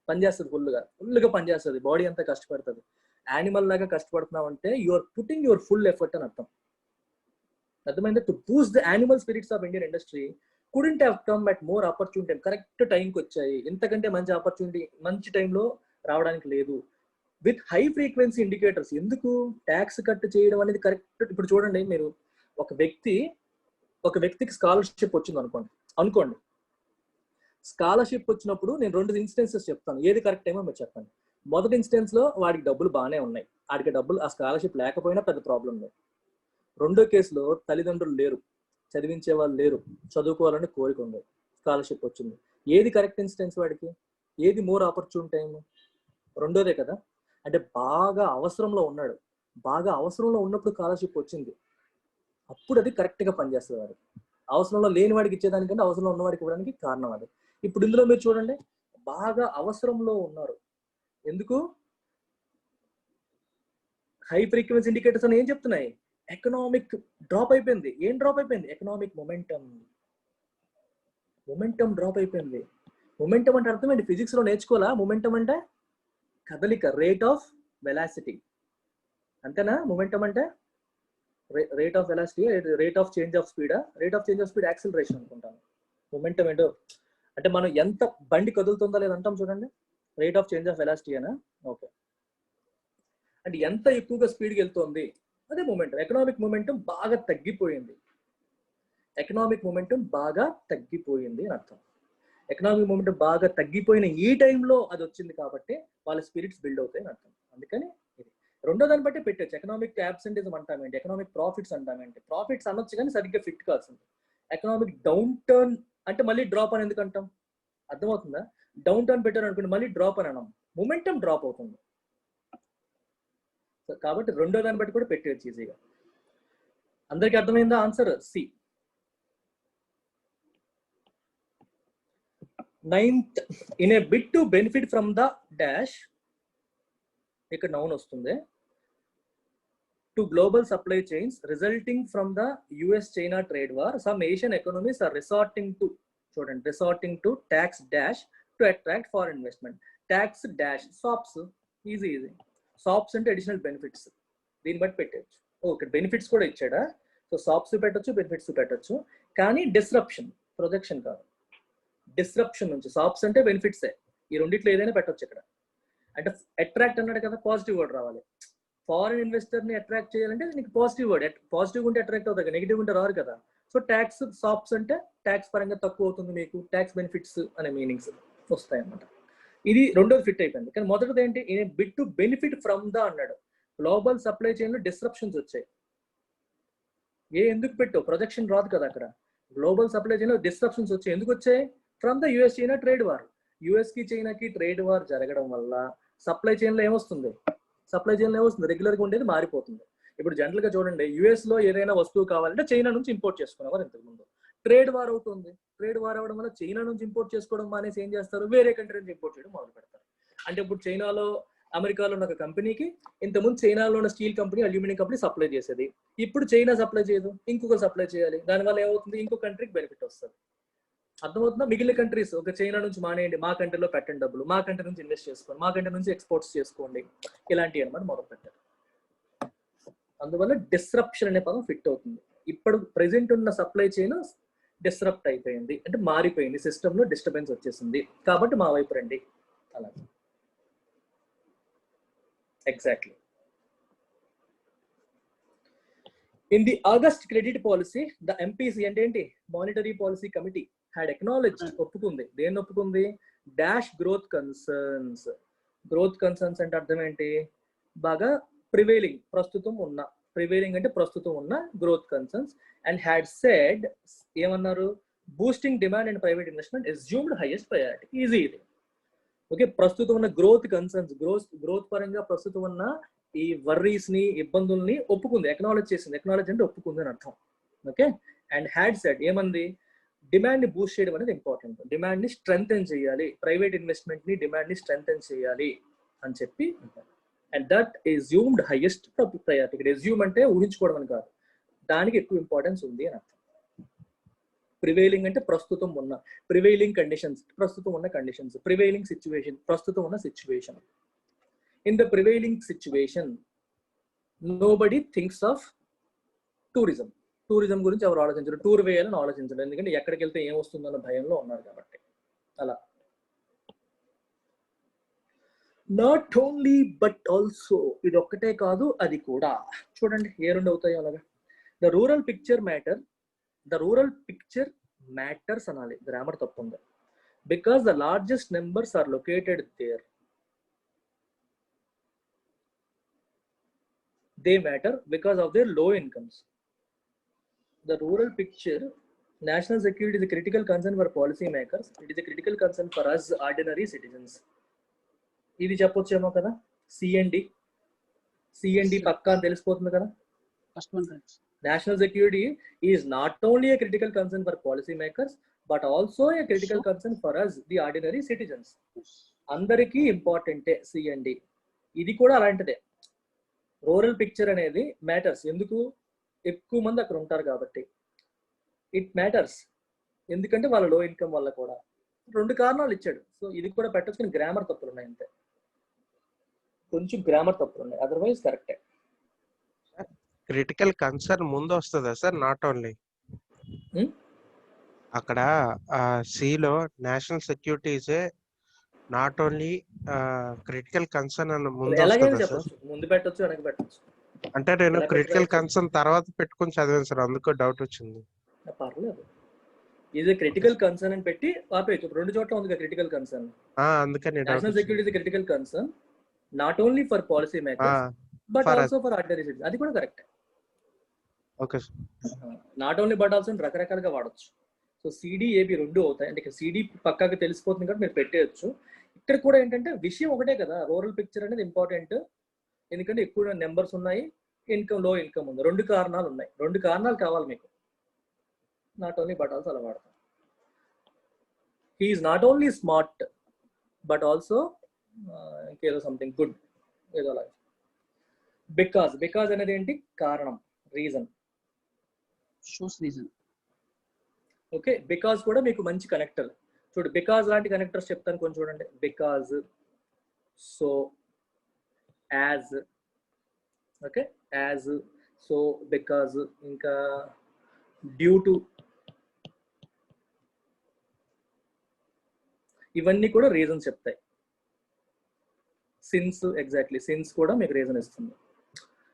[SPEAKER 1] పనిచేస్తుంది, ఫుల్గా పనిచేస్తుంది, బాడీ అంతా కష్టపడుతుంది. యానిమల్ లాగా కష్టపడుతున్నావు అంటే you're putting your full effort అని అర్థం. అర్థమైందా? To boost the animal spirits of Indian industry couldn't have come at more opportunity. Correct టైంకి వచ్చాయి, ఇంతకంటే మంచి ఆపర్చునిటీ మంచి టైంలో రావడానికి లేదు. With high frequency indicators. ఎందుకు ట్యాక్స్ కట్ చేయడం అనేది కరెక్ట్? ఇప్పుడు చూడండి, మీరు ఒక వ్యక్తికి స్కాలర్షిప్ వచ్చింది అనుకోండి. స్కాలర్షిప్ వచ్చినప్పుడు నేను 2 ఇన్స్టెన్సెస్ చెప్తాను, ఏది కరెక్ట్ టైమో మీరు చెప్పండి. మొదటి ఇన్స్టెన్స్ లో వాడికి డబ్బులు బాగానే ఉన్నాయి, ఆ స్కాలర్షిప్ లేకపోయినా పెద్ద ప్రాబ్లం లేదు. రెండో కేసులో తల్లిదండ్రులు లేరు, చదివించే వాళ్ళు లేరు, చదువుకోవాలని కోరిక ఉంది, స్కాలర్షిప్ వచ్చింది. ఏది కరెక్ట్ ఇన్స్టెన్స్ వాడికి? ఏది మోర్ ఆపర్చునిటీ టైం? రెండోదే కదా. అంటే బాగా అవసరంలో ఉన్నాడు, బాగా అవసరంలో ఉన్నప్పుడు స్కాలర్షిప్ వచ్చింది, అప్పుడు అది కరెక్ట్ గా పనిచేస్తుంది వాడికి. అవసరంలో లేని వాడికి ఇచ్చేదానికంటే అవసరంలో ఉన్నవాడికి ఇవ్వడానికి కారణం అది. ఇప్పుడు ఇందులో మీరు చూడండి, బాగా అవసరంలో ఉన్నారు. ఎందుకు? హై ఫ్రీక్వెన్సీ ఇండికేటర్స్ అని ఏం చెప్తున్నాయి? ఎకనామిక్ డ్రాప్ అయిపోయింది. ఏం డ్రాప్ అయిపోయింది? ఎకనామిక్ మొమెంటం డ్రాప్ అయిపోయింది. మొమెంటం అంటే అర్థం ఏంటి? ఫిజిక్స్ లో నేర్చుకోవాలా? మొమెంటం అంటే కదలిక, రేట్ ఆఫ్ వెలాసిటీ, అంతేనా? మొమెంటం అంటే rate of velocity, rate of change of speed acceleration అనుకుంటాను. మొమెంటం ఏంటో అంటే మనం ఎంత బండి కదులుతుందా లేదంటాం చూడండి, rate of change of velocity అనా? ఓకే, అంటే ఎంత ఎక్కువగా స్పీడ్కి వెళ్తుంది అదే మొమెంటం. ఎకనామిక్ మొమెంటం బాగా తగ్గిపోయింది అని అర్థం. ఎకనామిక్ మొమెంటం బాగా తగ్గిపోయిన ఈ టైంలో అది వచ్చింది కాబట్టి వాళ్ళ స్పిరిట్స్ బిల్డ్ అవుతాయి అని అర్థం. అందుకని ఇది రెండో దాన్ని బట్టి పెట్టచ్చు. ఎకనామిక్ యాబ్సెంటిజం అంటామేంటి, ఎకనామిక్ ప్రాఫిట్స్ అంటామేంటి? ప్రాఫిట్స్ అనొచ్చు కానీ సరిగ్గా ఫిట్ కావాల్సింది. ఎకనామిక్ డౌన్ టర్న్ అంటే మళ్ళీ డ్రాప్ అని ఎందుకు అంటాం? అర్థమవుతుందా? డౌన్ టర్న్ పెట్టారు అనుకోండి, మళ్ళీ డ్రాప్ అని అన్నాం, మొమెంటం డ్రాప్ అవుతుంది. కాబట్టి రెండో దాన్ని బట్టి కూడా పెట్టేయచ్చు ఈజీగా. అందరికి అర్థమైందా? Answer C. 9th, in a bid to benefit from the dash, ఇక్కడ నౌన్ వస్తుంది, to global supply chains resulting from the US-China trade war, some Asian economies are resorting to tax dash to attract foreign investment. Tax dash, SOPs, easy. SOPs అంటే అడిషనల్ బెనిఫిట్స్, దీన్ని బట్టి పెట్టచ్చు. ఓకే, బెనిఫిట్స్ కూడా ఇచ్చాడా? సో సాప్స్ పెట్టచ్చు, బెనిఫిట్స్ పెట్టచ్చు, కానీ డిస్రప్షన్, ప్రొజెక్షన్ కాదు. డిస్రప్షన్ నుంచి సాప్స్ అంటే బెనిఫిట్సే, ఈ రెండిట్లో ఏదైనా పెట్టచ్చు ఇక్కడ. అంటే అట్రాక్ట్ అన్నాడు కదా, పాజిటివ్ వర్డ్ రావాలి. ఫారిన్ ఇన్వెస్టర్ ని అట్రాక్ట్ చేయాలంటే నీకు పాజిటివ్ వర్డ్, పాజిటివ్ ఉంటే అట్రాక్ట్ అవుతుంది, నెగిటివ్ ఉంటే రారు కదా. సో ట్యాక్స్, సాప్స్ అంటే ట్యాక్స్ పరంగా తక్కువ అవుతుంది మీకు, ట్యాక్స్ బెనిఫిట్స్ అనే మీనింగ్స్ వస్తాయి అన్నమాట. ఇది రెండోది ఫిట్ అయిపోయింది. కానీ మొదటిది ఏంటి? Bit to benefit from the అన్నాడు. గ్లోబల్ సప్లై చైన్ లో డిస్రప్షన్స్ వచ్చాయి. ఎందుకు పెట్టావు? ప్రొజెక్షన్ రాదు కదా అక్కడ. గ్లోబల్ సప్లై చైన్ లో డిస్రప్షన్స్ వచ్చాయి. ఎందుకు వచ్చాయి? From the US China trade war. US కి చైనాకి ట్రేడ్ వార్ జరగడం వల్ల సప్లై చైన్ లో ఏమొస్తుంది? రెగ్యులర్ గా ఉండేది మారిపోతుంది. ఇప్పుడు జనరల్ గా చూడండి, యుఎస్ లో ఏదైనా వస్తువు కావాలంటే చైనా నుంచి ఇంపోర్ట్ చేసుకునేవారు ఇంతకు ముందు. ట్రేడ్ వార్ అవుతుంది, ట్రేడ్ వార్ అవడం వల్ల చైనా నుంచి ఇంపోర్ట్ చేసుకోవడం మానేసి ఏం చేస్తారు? వేరే కంట్రీ నుంచి ఇంపోర్ట్ చేయడం మొదలు పెడతారు. అంటే ఇప్పుడు చైనాలో, అమెరికాలో ఉన్న ఒక కంపెనీకి ఇంతకుముందు చైనాలో ఉన్న steel company, aluminium company supply చేసేది. ఇప్పుడు చైనా సప్లై చేయదు, ఇంకొక సప్లై చేయాలి. దానివల్ల ఏమవుతుంది? ఇంకో కంట్రీకి బెనిఫిట్ వస్తుంది. అర్థమవుతుందా? మిగిలిన కంట్రీస్ ఒక చైనా నుంచి మానేయండి, మా కంట్రీలో పెట్టండి డబ్బులు, మా కంట్రీ నుంచి ఇన్వెస్ట్ చేసుకోండి, మా కంట్రీ నుంచి ఎక్స్పోర్ట్స్ చేసుకోండి, ఇలాంటివి అనమాట మొదలు పెట్టారు. అందువల్ల డిస్రప్షన్ అనే పదం ఫిట్ అవుతుంది. ఇప్పుడు ప్రెసెంట్ ఉన్న సప్లై చైన్ డిస్రప్ట్ అయిపోయింది, అంటే మారిపోయింది, సిస్టమ్ లో డిస్టర్బెన్స్ వచ్చేసింది, కాబట్టి మా వైపు రండి. అలా exactly. In the August credit policy, the MPC అంటే ఏంటి? Monetary Policy Committee had acknowledged, ఒప్పుకుంది. దేన్ని ఒప్పుకుంది? Dash growth concerns. Growth concerns అంటే అర్థం ఏంటి? బాగా ప్రివైలింగ్, ప్రివైలింగ్ అంటే ప్రస్తుతం ఉన్న growth concerns. And had said, ఏమన్నారు? Boosting demand and private investment assumed highest priority. Easy ఇది. ఓకే, ప్రస్తుతం ఉన్న గ్రోత్ కన్సర్న్స్, గ్రోత్ పరంగా ప్రస్తుతం ఉన్న ఈ వర్రీస్ ని, ఇబ్బందుల్ని ఒప్పుకుంది, ఎక్నాలెడ్జ్ చేసింది. ఎక్నాలెడ్జ్ అంటే ఒప్పుకుంది అని అర్థం. ఓకే, అండ్ హ్యాడ్ సెడ్, ఏమంది? డిమాండ్ ని బూస్ట్ చేయడం అనేది ఇంపార్టెంట్, డిమాండ్ ని స్ట్రెంగ్థెన్ చేయాలి, ప్రైవేట్ ఇన్వెస్ట్మెంట్ ని, డిమాండ్ ని స్ట్రెంగ్థెన్ చేయాలి అని చెప్పి. And that assumed highest priority. ఇక్కడ అస్యూమ్ అంటే ఊహించుకోవడం అని కాదు, దానికి ఎక్కువ ఇంపార్టెన్స్ ఉంది అని అర్థం. ప్రివైలింగ్ అంటే ప్రస్తుతం ఉన్న, ప్రివైలింగ్ కండిషన్స్ ప్రస్తుతం ఉన్న కండిషన్స్, ప్రివైలింగ్ సిచ్యువేషన్ ప్రస్తుతం ఉన్న situation. In the prevailing situation nobody thinks of tourism. Tourism గురించి ఎవరు ఆలోచించరు, టూర్ వేయాలని ఆలోచించరు, ఎందుకంటే ఎక్కడికి వెళ్తే ఏం వస్తుందన్న భయంలో ఉన్నారు కాబట్టి. అలా నాట్ ఓన్లీ బట్ ఆల్సో, ఇది ఒక్కటే కాదు అది కూడా. చూడండి ఏ రెండు అవుతాయో అలాగా. ద రూరల్ పిక్చర్ మ్యాటర్స్ అనాలి, గ్రామర్ తప్పు ఉంది. Because the largest numbers are located there, they matter because of their low incomes. The rural picture, national security is a critical concern for policy makers. It is a critical concern for us ordinary citizens. ఇది చెప్పొచ్చేమో కదా, సిఎండి పక్కా అని తెలిసిపోతుంది కదా. National security is not only a critical concern for policy makers but also a critical concern for us the ordinary citizens. అందరికీ ఇంపార్టెంటే సిఎండి. ఇది కూడా అలాంటిదే. రూరల్ పిక్చర్ అనేది మ్యాటర్స్, ఎందుకు? ఎక్కువ మంది అక్కడ ఉంటారు కాబట్టి. ఇట్ మ్యాటర్స్ ఎందుకంటే వాళ్ళ లో ఇన్కమ్ వల్ల కూడా. రెండు కారణాలు ఇచ్చాడు, సో ఇది కూడా పెట్టచ్చు, కానీ గ్రామర్ తప్పులు ఉన్నాయి అంతే, కొంచెం గ్రామర్ తప్పులు ఉన్నాయి, అదర్వైజ్ కరెక్టే.
[SPEAKER 2] క్రిటికల్ కన్సర్న్ ముందు వస్తుందా సార్? నాట్ ఓన్లీ అక్కడ సిలో నేషనల్ సెక్యూరిటీసే నాట్ ఓన్లీ క్రిటికల్ కన్సర్న్ అని ముందు
[SPEAKER 1] ఎలాగైనా
[SPEAKER 2] వస్తుందా సార్?
[SPEAKER 1] చెప్పచ్చు, ముందు పెట్టచ్చు వెనక పెట్టచ్చు.
[SPEAKER 2] అంటే నేను క్రిటికల్ కన్సర్న్ తర్వాత పెట్టుకుని చదివాను సార్, అందుకు డౌట్ వచ్చింది.
[SPEAKER 1] పర్లేదు, ఇది క్రిటికల్ కన్సర్న్ అని పెట్టి ఆపేయచ్చు, రెండు చోట్ల ఉంది క్రిటికల్ కన్సర్న్.
[SPEAKER 2] అందుకని
[SPEAKER 1] national security is critical concern not only for policy makers but also for ordinary citizens. అది కూడా correct.
[SPEAKER 2] Okay,
[SPEAKER 1] not only but also రకరకాలుగా వాడచ్చు. సో సిడిఏబి రెండు అవుతాయి, అంటే సిడి పక్కాగా తెలిసిపోతుంది కాబట్టి మీరు పెట్టేయచ్చు. ఇక్కడ కూడా ఏంటంటే విషయం ఒకటే కదా, రూరల్ పిక్చర్ అనేది ఇంపార్టెంట్, ఎందుకంటే ఎక్కువ నెంబర్స్ ఉన్నాయి, ఇన్కమ్ లో ఇన్కమ్ ఉంది, రెండు కారణాలు ఉన్నాయి, రెండు కారణాలు కావాలి మీకు. నాట్ ఓన్లీ బట్ ఆల్సో అలా వాడతాం. He is not only smart but also ఇంకేదో సంథింగ్ గుడ్ ఏదో అలాగే. బికాజ్ అనేది ఏంటి? కారణం, రీజన్. ఓకే, బికాజ్ కూడా మీకు మంచి కనెక్టర్. చూడు, బికాజ్ లాంటి కనెక్టర్స్ చెప్తాను కొంచెం చూడండి. Because, so, as. Okay, as, so, because, ఇంకా డ్యూ టు, ఇవన్నీ కూడా రీజన్స్ చెప్తాయి. సిన్స్, ఎగ్జాక్ట్లీ సిన్స్ కూడా మీకు రీజన్ ఇస్తుంది.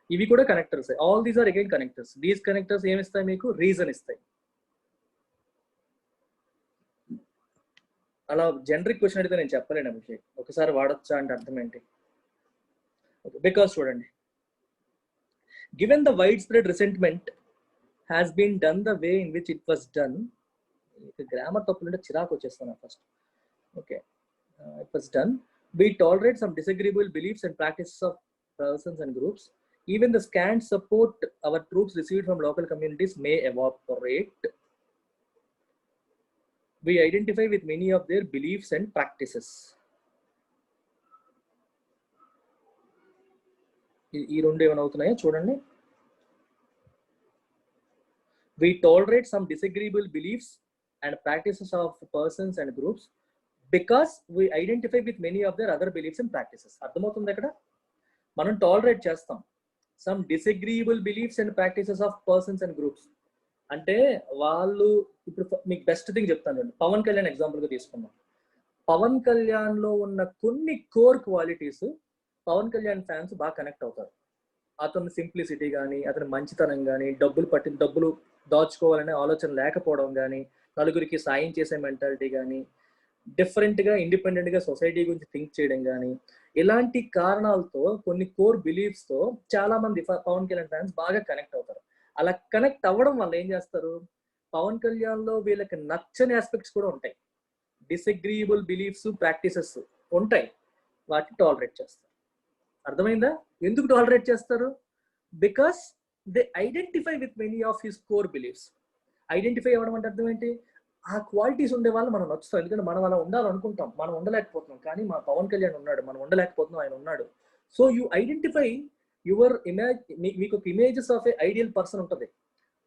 [SPEAKER 1] ఇవి కూడా connectors. All these are again connectors. These connectors ఏమి ఇస్తాయి? మీకు రీజన్ ఇస్తాయి. అలా జనరిక్ క్వశ్చన్ అడిగితే నేను చెప్పలేను అభిషేక్, ఒకసారి వాడచ్చా అంటే అర్థం ఏంటి? బికాస్ చూడండి, given the wide spread resentment has been done the way in which it was done. Grammar తప్పులుంటే చిరాకు వచ్చేస్తాను first. Okay, it was done. We tolerate some disagreeable beliefs and practices of persons and groups. Even the scant support our troops received from local communities may evaporate. We identify with many of their beliefs and practices. ఈ రెండు ఏమైనా అవుతున్నాయో చూడండి. We tolerate some disagreeable beliefs and practices of persons and groups because we identify with many of their other beliefs and practices. అర్థమవుతుంది అక్కడ? మనం టాలరేట్ చేస్తాం some disagreeable beliefs and practices of persons and groups. అంటే వాళ్ళు, ఇప్పుడు మీకు బెస్ట్ థింగ్ చెప్తాను, పవన్ కళ్యాణ్ ఎగ్జాంపుల్గా తీసుకుందాం. పవన్ కళ్యాణ్లో ఉన్న కొన్ని core qualities Pawan Kalyan fans బాగా కనెక్ట్ అవుతారు. అతని సింప్లిసిటీ కానీ, అతని మంచితనం కానీ, డబ్బులు దాచుకోవాలనే ఆలోచన లేకపోవడం కానీ, నలుగురికి సాయం చేసే మెంటాలిటీ కానీ, డిఫరెంట్గా ఇండిపెండెంట్గా సొసైటీ గురించి థింక్ చేయడం కానీ, ఇలాంటి కారణాలతో కొన్ని కోర్ బిలీఫ్స్తో చాలా మంది పవన్ కళ్యాణ్ ఫ్యాన్స్ బాగా కనెక్ట్ అవుతారు. అలా కనెక్ట్ అవ్వడం వల్ల ఏం చేస్తారు, పవన్ కళ్యాణ్లో వీళ్ళకి నచ్చని ఆస్పెక్ట్స్ కూడా ఉంటాయి, డిసగ్రీయబుల్ బిలీఫ్స్ ప్రాక్టీసెస్ ఉంటాయి, వాటిని టాలరేట్ చేస్తారు. అర్థమైందా? ఎందుకు టాలరేట్ చేస్తారు? Because they identify with many of his core beliefs. Identify అవ్వడం అంటే అర్థం ఏంటి? ఆ క్వాలిటీస్ ఉండే వాళ్ళు మనం నచ్చుతాం, ఎందుకంటే మనం అలా ఉండాలనుకుంటాం, మనం ఉండలేకపోతున్నాం, కానీ మా పవన్ కళ్యాణ్ ఉన్నాడు, మనం ఉండలేకపోతున్నాం, ఆయన ఉన్నాడు. సో యూ ఐడెంటిఫై యువర్ మీకు ఒక images of A ideal person ఉంటుంది,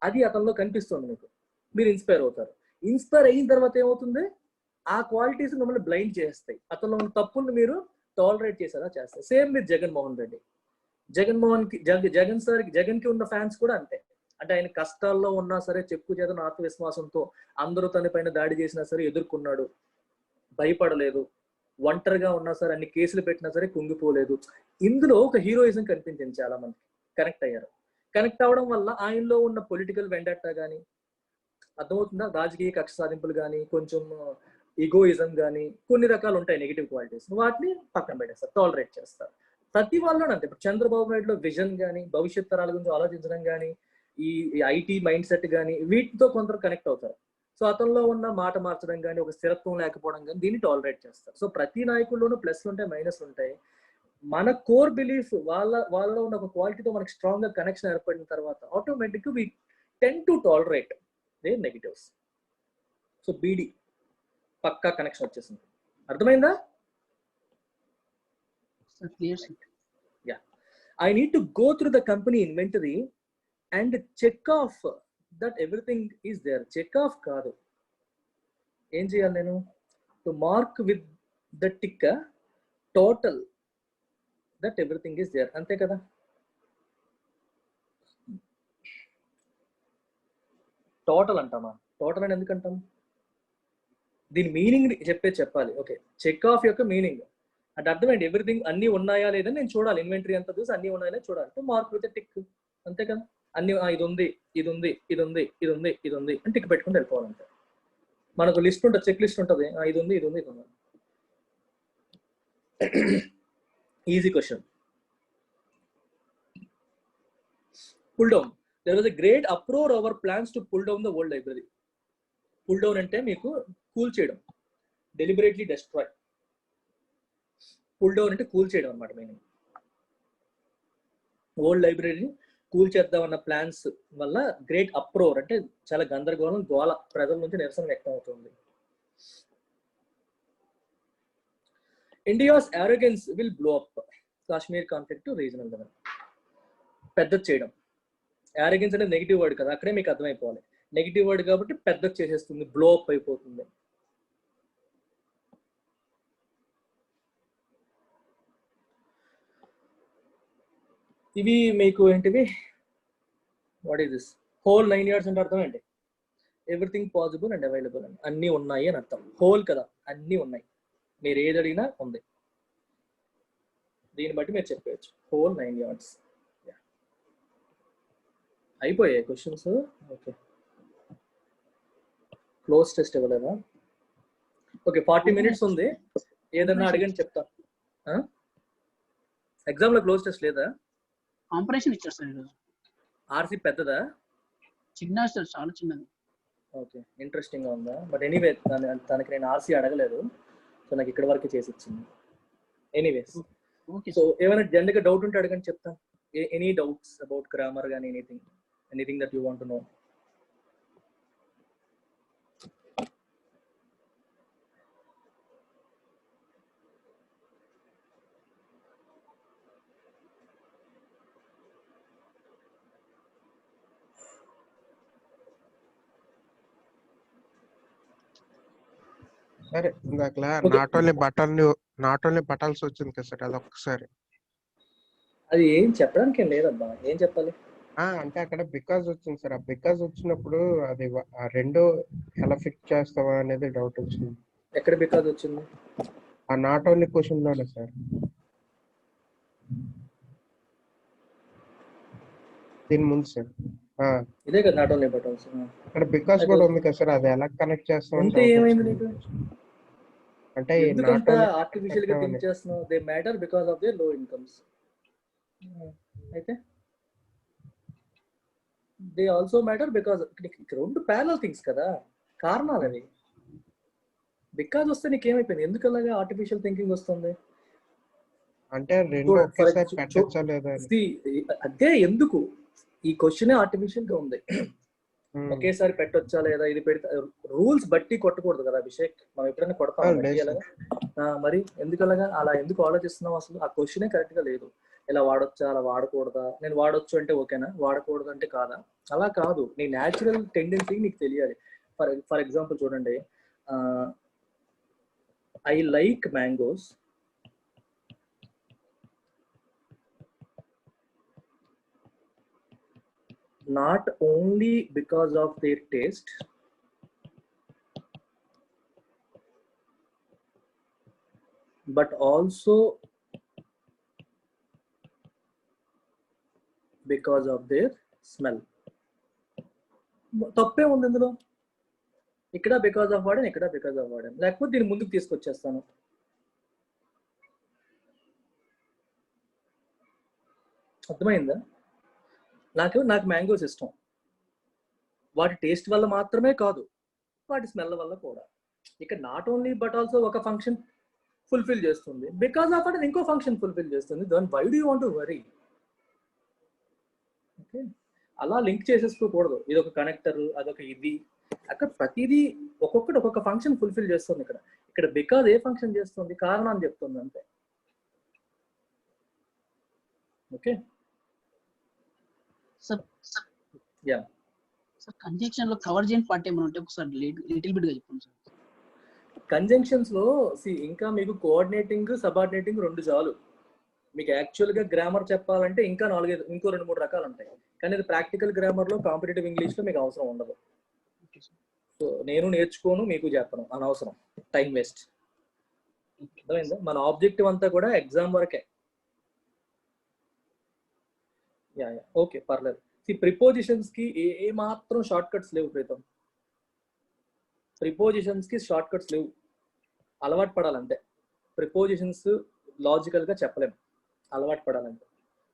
[SPEAKER 1] అది అతనిలో కనిపిస్తుంది మీకు, మీరు ఇన్స్పైర్ అవుతారు. ఇన్స్పైర్ అయిన తర్వాత ఏమవుతుంది, ఆ క్వాలిటీస్ మిమ్మల్ని బ్లైండ్ చేస్తాయి. అతను ఉన్న తప్పుల్ని మీరు టాలరేట్ చేసేలా చేస్తాయి. Same with Jaganmohan Reddy. జగన్ కి ఉన్న ఫ్యాన్స్ కూడా అంతే. అంటే ఆయన కష్టాల్లో ఉన్నా సరే చెప్పు చేతన ఆత్మవిశ్వాసంతో అందరూ తన పైన దాడి చేసినా సరే ఎదుర్కొన్నాడు, భయపడలేదు. ఒంటరిగా ఉన్నా సరే అన్ని కేసులు పెట్టినా సరే కుంగిపోలేదు. ఇందులో ఒక హీరోయిజం కనిపించింది, చాలా మంది కనెక్ట్ అయ్యారు. కనెక్ట్ అవడం వల్ల ఆయనలో ఉన్న పొలిటికల్ వెండట్టా కానీ, అర్థమవుతుందా, రాజకీయ కక్ష సాధింపులు కానీ, కొంచెం ఈగోయిజం కానీ, కొన్ని రకాలు ఉంటాయి నెగిటివ్ క్వాలిటీస్, వాటిని పక్కన పెట్టేస్తారు, టాలరేట్ చేస్తారు. ప్రతి వాళ్ళు అంతే. ఇప్పుడు చంద్రబాబు నాయుడులో విజన్ కానీ, భవిష్యత్ తరాల గురించి ఆలోచించడం కానీ, ఈ ఐటీ మైండ్ సెట్ కానీ, వీటితో కొందరు కనెక్ట్ అవుతారు. సో అతనిలో ఉన్న మాట మార్చడం కానీ, ఒక స్థిరత్వం లేకపోవడం కానీ, దీన్ని టాలరేట్ చేస్తారు. సో ప్రతి నాయకుల్లోనూ ప్లస్లు ఉంటాయి, మైనస్ ఉంటాయి. మన కోర్ బిలీఫ్ వాళ్ళలో ఉన్న ఒక క్వాలిటీతో మనకి స్ట్రాంగ్ గా కనెక్షన్ ఏర్పడిన తర్వాత automatic we tend to tolerate their negatives. So బీడీ పక్కా కనెక్షన్ వచ్చేసింది. అర్థమైందా? Yeah. I need to go through the company inventory and check off that everything is there. Check off కాదు, ఏం చేయాలి నేను? To mark with the tick total that everything is there. అంతే కదా. టోటల్ అంటామా? టోటల్ అని ఎందుకు అంటాం? దీని మీనింగ్ చెప్పాలి. ఓకే, చెక్ ఆఫ్ యొక్క మీనింగ్ అంటే అర్థం ఏంటి? ఎవ్రీథింగ్ అన్ని ఉన్నాయా లేదని నేను చూడాలి. ఇన్వెంటరీ అంతా చూసి అన్ని ఉన్నాయా చూడాలి. మార్క్ విత్ టిక్, అంతే కదా. అన్ని ఇది ఉంది, ఇది ఉంది, ఇది ఉంది, ఇది ఉంది, ఇది ఉంది అని టిక్ పెట్టుకుని వెళ్ళిపోవాలంటే. మనకు లిస్ట్ ఉంటుంది, చెక్ లిస్ట్ ఉంటుంది, ఇది ఉంది, ఇది ఉంది, ఇది ఉంది. Easy question. Pull down. There was a great uproar over plans to pull down the old library. Pull down అంటే మీకు కూల్ చేయడం, deliberately destroy. పుల్ డౌన్ అంటే కూల్ చేయడం అన్నమాట మీనింగ్. ఓల్డ్ లైబ్రరీని కూల్ చేద్దామన్న ప్లాన్స్ వల్ల గ్రేట్ అప్రోర్ అంటే చాలా గందరగోళం, గోల, ప్రజల నుంచి నిరసన వ్యక్తం అవుతుంది. India's arrogance will blow up. Kashmir conflict regional level. పెద్ద చేయడం. arrogance అంటే నెగిటివ్ వర్డ్ కదా, అక్కడే మీకు అర్థమైపోవాలి. నెగిటివ్ వర్డ్ కాబట్టి పెద్ద చేసేస్తుంది, బ్లో అప్ అయిపోతుంది. ఇవి మీకు ఏంటివి? What is this? Whole 9 years అంటే అర్థం ఏంటి? ఎవ్రీథింగ్ పాసిబుల్ అండ్ అవైలబుల్ అని, అన్నీ ఉన్నాయి అని అర్థం. హోల్ కదా, అన్నీ ఉన్నాయి, మీరు ఏది అడిగినా ఉంది. దీన్ని బట్టి మీరు చెప్పవచ్చు హోల్ 9 years. అయిపోయాయి క్వశ్చన్స్. ఓకే, క్లోజ్ టెస్ట్ ఇవ్వలేదా? ఓకే, 40 minutes ఉంది, ఏదన్నా అడగని చెప్తా. ఎగ్జామ్ లో క్లోజ్ టెస్ట్ లేదా?
[SPEAKER 3] కాంపిటీషన్ ఇచ్చారు సార్ ఈరోజు.
[SPEAKER 1] ఆర్సీ పెద్దదా?
[SPEAKER 3] చిన్న సార్, చాలా చిన్నది.
[SPEAKER 1] ఓకే, ఇంట్రెస్టింగ్ గా ఉందా? బట్ ఎనీవే తనకి నేను ఆర్సీ అడగలేదు, సో నాకు ఇక్కడ వరకే చేసి ఇచ్చింది. ఎనీవేస్, సో ఏమైనా జనరల్ గా డౌట్ ఉంటే అడగని చెప్తా. ఎనీ డౌట్స్ అబౌట్ గ్రామర్ కానీ anything that you want to know?
[SPEAKER 2] సరే, ఇందాక నాట్ ఓన్లీ బటన్స్ వచ్చింది కదా సార్, అది ఒక్కసారి.
[SPEAKER 1] అది ఏం చెప్పడానికి ఏం లేదబ్బా, ఏం చెప్పాలి?
[SPEAKER 2] అంటే అక్కడ బికాజ్ వచ్చింది సార్. ఆ బికాజ్ వచ్చినప్పుడు అది ఆ రెండు ఎలా ఫిక్స్ చేస్తావా అనేది డౌట్ వచ్చింది.
[SPEAKER 1] ఎక్కడ బికాజ్ వచ్చింది?
[SPEAKER 2] ఆ నాట్ ఓన్లీ క్వశ్చన్ లోనే సార్. దీని ముందు సార్
[SPEAKER 1] ఇదే కదా నాట్ ఓన్లీ బటన్స్.
[SPEAKER 2] అక్కడ బికాజ్ కూడా ఉంది కదా సార్, అది ఎలా కనెక్ట్ చేస్తాం
[SPEAKER 1] అంటే ఏమైంది నీకు?
[SPEAKER 2] అంటే
[SPEAKER 1] ఎందుకంత ఆర్టిఫిషియల్ గా థింక్ చేస్తున్నావు? They matter because of their low incomes. అయితే దే ఆల్సో మ్యాటర్ బికాజ్ రెండు ప్యారలల్ థింగ్స్ కదా, కారణాలు అవి. బికాజ్ వస్తే నీకేమైపోయింది? ఎందుకు అలాగా ఆర్టిఫిషియల్ థింకింగ్ వస్తుంది?
[SPEAKER 2] అంటే రెండు ఒకేసారి పెట్టచ్చా లేదా?
[SPEAKER 1] అదే ఎందుకు ఈ క్వశ్చన్ ఆర్టిఫిషియల్ గా ఉంది. ఒకేసారి పెట్టొచ్చా లేదా? ఇది పెడితే రూల్స్ బట్టి కొట్టకూడదు కదా అభిషేక్, మనం ఎప్పుడైనా కొడతాం మరి? ఎందుకు అలాగా? అలా ఎందుకు ఆలోచిస్తున్నాం అసలు? ఆ క్వశ్చనే కరెక్ట్ గా లేదు. ఇలా వాడొచ్చా, అలా వాడకూడదా? నేను వాడొచ్చు అంటే ఓకేనా, వాడకూడదు అంటే కాదా? అలా కాదు, నీ న్యాచురల్ టెండెన్సీ నీకు తెలియాలి. ఫర్ ఎగ్జాంపుల్ చూడండి, I like mangoes not only because of their taste, but also because of their smell. తప్పే ఉంది ఇందులో. ఇక్కడ బికాస్ ఆఫ్ వాడాను, ఇక్కడ బికాస్ ఆఫ్ వాడాను, లేకపోతే దీన్ని ముందుకు తీసుకొచ్చేస్తాను. అర్థమైందా? నాకు మ్యాంగోస్ ఇష్టం, వాటి టేస్ట్ వల్ల మాత్రమే కాదు, వాటి స్మెల్ వల్ల కూడా. ఇక్కడ నాట్ ఓన్లీ బట్ ఆల్సో ఒక ఫంక్షన్ ఫుల్ఫిల్ చేస్తుంది, బికాస్ ఆఫ్ అది ఇంకో ఫంక్షన్ ఫుల్ఫిల్ చేస్తుంది. Then why do you want to worry? Okay, అలా లింక్ చేసేసుకోకూడదు. ఇది ఒక కనెక్టర్, అదొక ఇది. అక్కడ ప్రతిదీ ఒక్కొక్కటి ఒక్కొక్క ఫంక్షన్ ఫుల్ఫిల్ చేస్తుంది. ఇక్కడ బికాజ్ ఏ ఫంక్షన్ చేస్తుంది, కారణాన్ని చెప్తుంది అంతే. Okay
[SPEAKER 3] sir
[SPEAKER 1] yeah
[SPEAKER 3] sir, conjunction లో కవర్ చేయని పార్ట్ ఏమైనా ఉంటే ఒకసారి లిటిల్ బిట్ గా చెప్పండి సార్.
[SPEAKER 1] కంజంక్షన్స్ లో ఇంకా మీకు కోఆర్డినేటింగ్, సబార్డినేటింగ్ రెండు చాలు. మీకు యాక్చువల్ గా గ్రామర్ చెప్పాలంటే ఇంకా 4-5 ఇంకో 2-3 రకాలు ఉంటాయి. కానీ అది ప్రాక్టికల్ గ్రామర్ లో, కాంపిటేటివ్ ఇంగ్లీష్ లో మీకు అవసరం ఉండదు. సో నేను నేర్చుకోను, మీకు చెప్పను, అనవసరం, టైం వేస్ట్. అర్థమైందా? మన ఆబ్జెక్టివ్ అంతా కూడా ఎగ్జామ్ వరకే. యా ఓకే, పర్లేదు. ప్రిపోజిషన్స్ కి ఏ మాత్రం షార్ట్ కట్స్ లేవు ప్రీతం. ప్రిపోజిషన్స్ కి షార్ట్ కట్స్ లేవు, అలవాటు పడాలంటే. ప్రిపోజిషన్స్ లాజికల్ గా చెప్పలేము, అలవాటు పడాలంటే.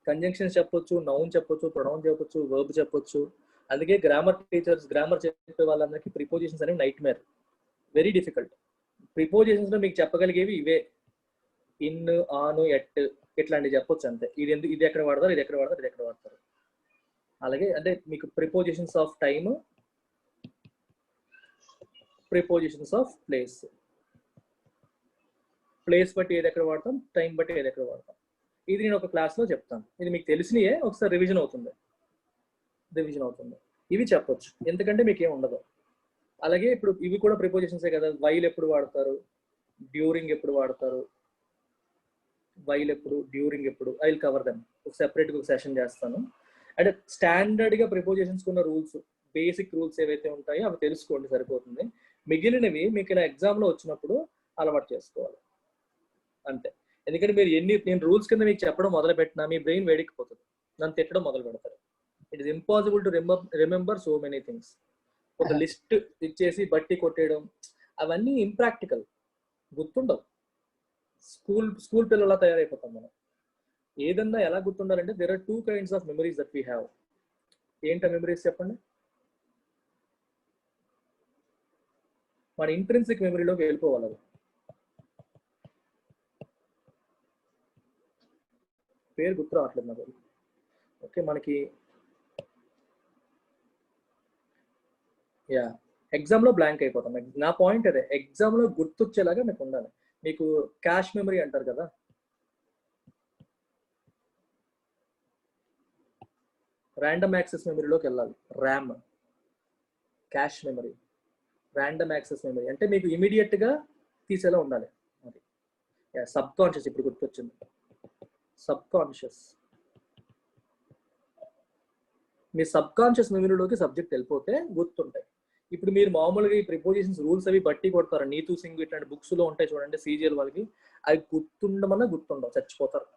[SPEAKER 1] కంజంక్షన్స్ చెప్పొచ్చు, నౌన్ చెప్పొచ్చు, ప్రొనౌన్ చెప్పొచ్చు, వర్బ్ చెప్పొచ్చు. అందుకే గ్రామర్ టీచర్స్, గ్రామర్ చెప్పే వాళ్ళందరికీ ప్రిపోజిషన్స్ అనేవి nightmare, very difficult. Prepositions లో మీకు చెప్పగలిగేవి ఇవే: ఇన్, ఆన్, ఎట్, ఇట్లాంటివి చెప్పొచ్చు అంతే. ఇది ఎక్కడ వాడతారు, ఇది ఎక్కడ వాడతారు, ఇది ఎక్కడ వాడతారు. అలాగే అంటే మీకు prepositions of time, prepositions of place. Place బట్టి ఏది ఎక్కడ వాడతాం, టైం బట్టి ఏది ఎక్కడ వాడతాం. ఇది నేను ఒక క్లాస్లో చెప్తాను. ఇది మీకు తెలిసినయే, ఒకసారి రివిజన్ అవుతుంది. ఇవి చెప్పొచ్చు, ఎందుకంటే మీకు ఏం ఉండదు. అలాగే ఇప్పుడు ఇవి కూడా ప్రిపోజిషన్సే కదా. వైల్ ఎప్పుడు వాడతారు, డ్యూరింగ్ ఎప్పుడు వాడతారు, వైల్ ఎప్పుడు, డ్యూరింగ్ ఎప్పుడు. ఐ విల్ కవర్ దెమ్, ఒక సెపరేట్గా ఒక సెషన్ చేస్తాను. అంటే స్టాండర్డ్గా ప్రిపోజిషన్స్ ఉన్న రూల్స్, బేసిక్ రూల్స్ ఏవైతే ఉంటాయో అవి తెలుసుకోండి, సరిపోతుంది. మిగిలినవి మీకు ఇలా ఎగ్జామ్లో వచ్చినప్పుడు అలవాటు చేసుకోవాలి అంతే. ఎందుకంటే మీరు నేను రూల్స్ కింద మీకు చెప్పడం మొదలు పెట్టినా మీ బ్రెయిన్ వేడికిపోతుంది, నన్ను తిట్టడం మొదలు పెడతారు. It is impossible to remember so many things. ఒక లిస్ట్ ఇచ్చేసి బట్టి కొట్టేయడం, అవన్నీ ఇంప్రాక్టికల్, గుర్తుండవు. స్కూల్ పిల్లలా తయారైపోతాం మనం. ఏదన్నా ఎలా గుర్తుండాలంటే there are 2 kinds of memories that we have. ఏంటా మెమరీస్ చెప్పండి? మన ఇంట్రిన్సిక్ మెమరీలోకి వెళ్ళిపోవాలి. అది పేరు గుర్తు రావట్లేదు నాకు. ఓకే, మనకి ఎగ్జామ్ లో బ్లాంక్ అయిపోతాం. నా పాయింట్ అదే, ఎగ్జామ్ లో గుర్తొచ్చేలాగా మీకు ఉండాలి. మీకు క్యాష్ మెమరీ అంటారు కదా, ర్యాండమ్ యాక్సెస్ మెమరీలోకి వెళ్ళాలి. RAM, cash memory, random access memory. అంటే మీకు ఇమీడియట్ గా తీసేలా ఉండాలి. అది సబ్ కాన్షియస్. ఇప్పుడు గుర్తొచ్చింది, సబ్ కాన్షియస్. మీ సబ్ కాన్షియస్ మెమరీలోకి సబ్జెక్ట్ వెళ్ళిపోతే గుర్తుంటాయి. ఇప్పుడు మీరు మామూలుగా ఈ ప్రిపోజిషన్స్ రూల్స్ అవి బట్టి కొడతారు. నీతు సింగ్ ఇట్లాంటి బుక్స్ లో ఉంటాయి చూడండి, CGL వాళ్ళకి. అవి గుర్తుండమన్నా గుర్తుండవు, చచ్చిపోతారు.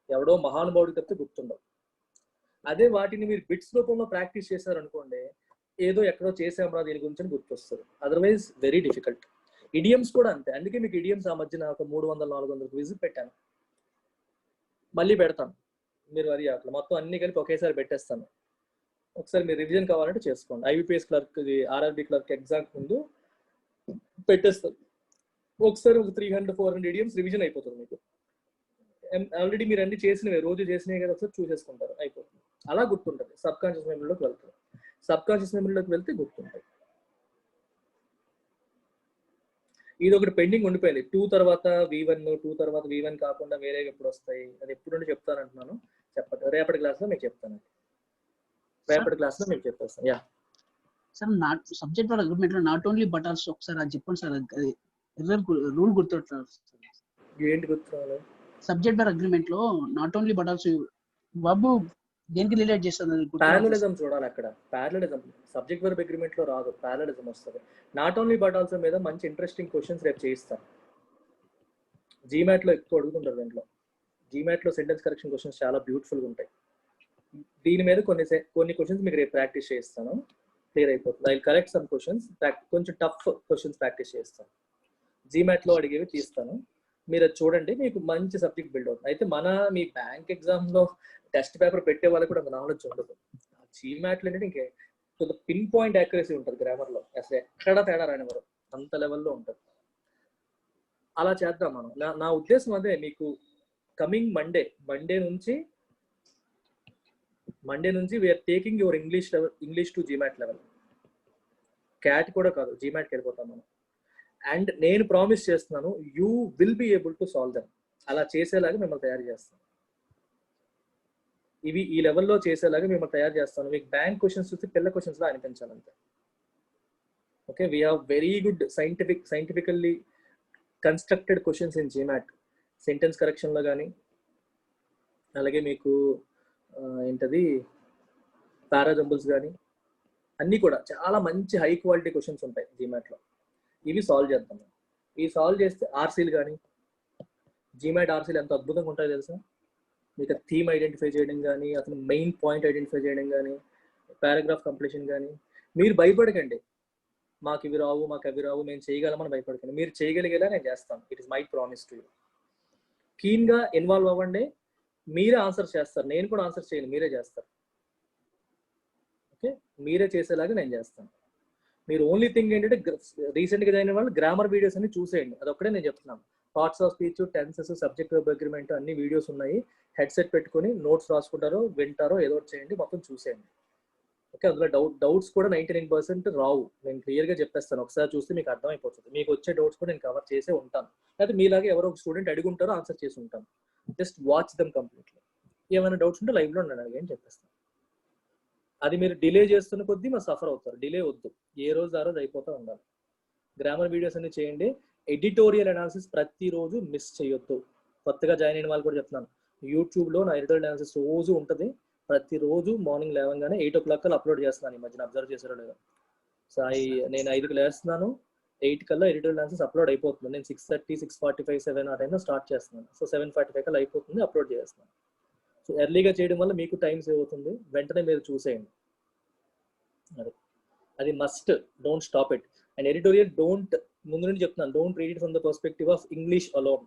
[SPEAKER 1] ఎవడో మహానుభావుడికి చెప్తే గుర్తుండవు. అదే వాటిని మీరు బిట్స్ రూపంలో ప్రాక్టీస్ చేశారనుకోండి, ఏదో ఎక్కడో చేసామరా దీని గురించి గుర్తొస్తుంది. Otherwise very difficult. ఇడియమ్స్ కూడా అంతే. అందుకే మీకు ఇడియమ్స్ ఆ మధ్యన ఒక 300-400 క్విజ్ పెట్టాను, మళ్ళీ పెడతాను. మీరు అది అట్లా మొత్తం అన్ని కలిపి ఒకేసారి పెట్టేస్తాను. ఒకసారి మీరు రివిజన్ కావాలంటే చేసుకోండి. IBPS clerk, RRB clerk exam ముందు పెట్టేస్తాను. ఒకసారి ఒక 300-400 ఇడియమ్స్ రివిజన్ అయిపోతుంది మీకు. ఆల్రెడీ మీరు అన్ని చేసినవి, రోజు చేసినవి కదా, ఒకసారి చూసేసుకుంటారు, అయిపోతుంది. అలా గుర్తుంటుంది. సబ్ కాన్షియస్ మెమరీలోకి వెళ్తారు. సబ్ కాన్షియస్ మెమరీలోకి వెళ్తే గుర్తుంటాయి. ఇది ఒకటి పెండింగ్ ఉండిపోయింది. 2 తర్వాత V1, 2 తర్వాత V1 కాకుండా వేరే ఎప్పుడు వస్తాయి, అది ఎప్పుడు చెప్తానంటున్నాను. చెప్పండి, రేపటి క్లాస్లో మీకు చెప్తాను. రేపటి క్లాస్లో మీకు చెప్పేస్తాను.
[SPEAKER 3] సార్ నాట్ సబ్జెక్ట్ వాళ్ళ అగ్రిమెంట్ లో నాట్ ఓన్లీ బట్ ఆల్సో ఒకసారి అది చెప్పండి సార్. అది రూల్ గుర్తుపట్టారు.
[SPEAKER 1] ఏంటి గుర్తురావాలి?
[SPEAKER 3] సబ్జెక్ట్ వాళ్ళ అగ్రిమెంట్ లో నాట్ ఓన్లీ బట్ ఆల్సో బాబు దేనికి రిలేట్ చేస్తుంది?
[SPEAKER 1] ప్యారలలిజం చూడాలి అక్కడ. ప్యారలలిజం సబ్జెక్ట్ వర్బ్ అగ్రిమెంట్ లో రాదు, ప్యారలలిజం వస్తుంది. నాట్ ఓన్లీ బట్ ఆల్సో మీద మంచి ఇంట్రెస్టింగ్ క్వశ్చన్స్ రేపు చేయిస్తాను. జీమాట్ లో ఎక్కువ అడుగుతుంటారు. దీంట్లో జీమాట్ లో సెంటెన్స్ కరెక్షన్ క్వశ్చన్స్ చాలా బ్యూటిఫుల్ గా ఉంటాయి. దీని మీద కొన్ని క్వశ్చన్స్ మీకు రేపు ప్రాక్టీస్ చేస్తాను, క్లియర్ అయిపోతుంది. ఐ కరెక్ట్ సమ్ క్వశ్చన్స్, కొంచెం టఫ్ క్వశ్చన్స్ ప్రాక్టీస్ చేస్తాను. జీమాట్ లో అడిగేవి తీస్తాను, మీరు అది చూడండి, మీకు మంచి సబ్జెక్ట్ బిల్డ్ అవుతుంది. అయితే మీ బ్యాంక్ ఎగ్జామ్ లో టెస్ట్ పేపర్ పెట్టే వాళ్ళకి కూడా అంత నాలెడ్జ్ ఉండదు. జీమాట్లో ఏంటంటే ఇంకే పిన్ పాయింట్ యాక్యురసీ ఉంటుంది గ్రామర్ లో, అసలు ఎక్కడ తేడా రానివారు, అంత లెవెల్లో ఉంటుంది. అలా చేద్దాం మనం. నా ఉద్దేశం అదే, మీకు కమింగ్ మండే నుంచి we're taking your English to GMAT level. CAT కూడా కాదు, జీమాట్కి వెళ్ళిపోతాం మనం. అండ్ నేను ప్రామిస్ చేస్తున్నాను, you will be able to solve them. అలా చేసేలాగా మిమ్మల్ని తయారు చేస్తాను. ఇవి ఈ లెవెల్లో చేసేలాగా మిమ్మల్ని తయారు చేస్తాను. మీకు బ్యాంక్ క్వశ్చన్స్ చూస్తే పిల్ల క్వశ్చన్స్ లా అనిపించాలంతే. Okay, we have very good scientifically constructed questions in GMAT. Sentence కరెక్షన్లో కానీ, అలాగే మీకు ఏంటది పారాజంబుల్స్ కానీ, అన్నీ కూడా చాలా మంచి హై క్వాలిటీ క్వశ్చన్స్ ఉంటాయి జీమాట్లో. ఇవి సాల్వ్ చేద్దాం. ఇవి సాల్వ్ చేస్తే ఆర్సీలు కానీ, జీమాట్ ఆర్సీలు ఎంత అద్భుతంగా ఉంటాయో తెలుసా. మీకు థీమ్ ఐడెంటిఫై చేయడం కానీ, అతను మెయిన్ పాయింట్ ఐడెంటిఫై చేయడం కానీ, పారాగ్రాఫ్ కంప్లీషన్ కానీ. మీరు భయపడకండి, మాకు ఇవి రావు, మాకు అవి రావు, మేము చేయగలమని భయపడకండి. మీరు చేయగలిగేలా నేను చేస్తాను. It is my promise to you. కీన్గా ఇన్వాల్వ్ అవ్వండి. మీరే ఆన్సర్ చేస్తారు, నేను కూడా ఆన్సర్ చేయను, మీరే చేస్తారు. ఓకే, మీరే చేసేలాగా నేను చేస్తాను. మీరు ఓన్లీ థింగ్ ఏంటంటే రీసెంట్గా అయిన వాళ్ళు గ్రామర్ వీడియోస్ అన్ని చూసేయండి, అదొక్కడే నేను చెప్తున్నాను. Parts of speech, tenses, subject verb agreement అన్ని వీడియోస్ ఉన్నాయి. హెడ్సెట్ పెట్టుకొని నోట్స్ రాసుకుంటారో వింటారో ఏదో చేయండి, మొత్తం చూసేయండి. ఓకే, అందులో డౌట్స్ కూడా 99% రావు. నేను క్లియర్గా చెప్పేస్తాను, ఒకసారి చూస్తే మీకు అర్థమైపోతుంది. మీకు వచ్చే డౌట్స్ కూడా నేను కవర్ చేసే ఉంటాను. అయితే మీలాగే ఎవరో ఒక స్టూడెంట్ అడిగి ఉంటారో ఆన్సర్ చేసి ఉంటాను. Just watch them completely. ఏమైనా డౌట్స్ ఉంటే లైవ్లో నన్ను అడిగి చెప్పేస్తాను. అది మీరు డిలే చేస్తున్న కొద్దీ మీరు సఫర్ అవుతారు. డిలే వద్దు, ఏ రోజు ఆ రోజు అయిపోతూ ఉండాలి. గ్రామర్ వీడియోస్ అన్ని చేయండి. ఎడిటోరియల్ అనాలిసిస్ ప్రతిరోజు మిస్ చేయొద్దు. కొత్తగా జాయిన్ అయిన వాళ్ళు కూడా చెప్తున్నాను, యూట్యూబ్లో నా ఎడిటోరియల్ అనాలిసిస్ రోజు ఉంటుంది. ప్రతిరోజు మార్నింగ్ లేవగానే 8 o'clock కల్లా అప్లోడ్ చేస్తున్నాను. ఈ మధ్యన అబ్జర్వ్ చేశారో లేదో. సో నేను 5కి లేస్తున్నాను, 8 కల్లా ఎడిటోరియల్ అనాలిసిస్ అప్లోడ్ అయిపోతుంది. నేను 6:30, 6:45, 7 ఆ టైంలో స్టార్ట్ చేస్తున్నాను. సో 7:45 కల్లా అయిపోతుంది, అప్లోడ్ చేస్తున్నాను. సో ఎర్లీగా చేయడం వల్ల మీకు టైం సేవ్ అవుతుంది. వెంటనే మీరు చూసేయండి. అది must, don't stop it. And editorial ముందు నుండి చెప్తున్నాను, don't read it from the perspective of English alone.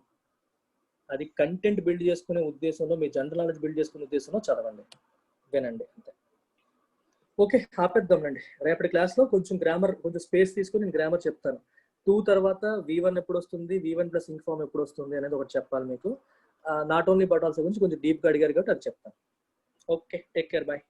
[SPEAKER 1] అది కంటెంట్ బిల్డ్ చేసుకునే ఉద్దేశంలో, మీ జనరల్ నాలెడ్జ్ బిల్డ్ చేసుకునే ఉద్దేశంలో చదవండి, వినండి, అంతే. ఓకే, ఆపేద్దాంలండి. రేపటి క్లాస్లో కొంచెం గ్రామర్, కొంచెం స్పేస్ తీసుకొని నేను గ్రామర్ చెప్తాను. 2 తర్వాత V1 ఎప్పుడు వస్తుంది, V1 ప్లస్ ఇంక్ ఫామ్ ఎప్పుడు వస్తుంది అనేది ఒకటి చెప్పాలి మీకు. నాట్ ఓన్లీ బట్ ఆల్సో గురించి కొంచెం డీప్గా అడిగారు కాబట్టి అది చెప్తాను. Okay, take care, bye.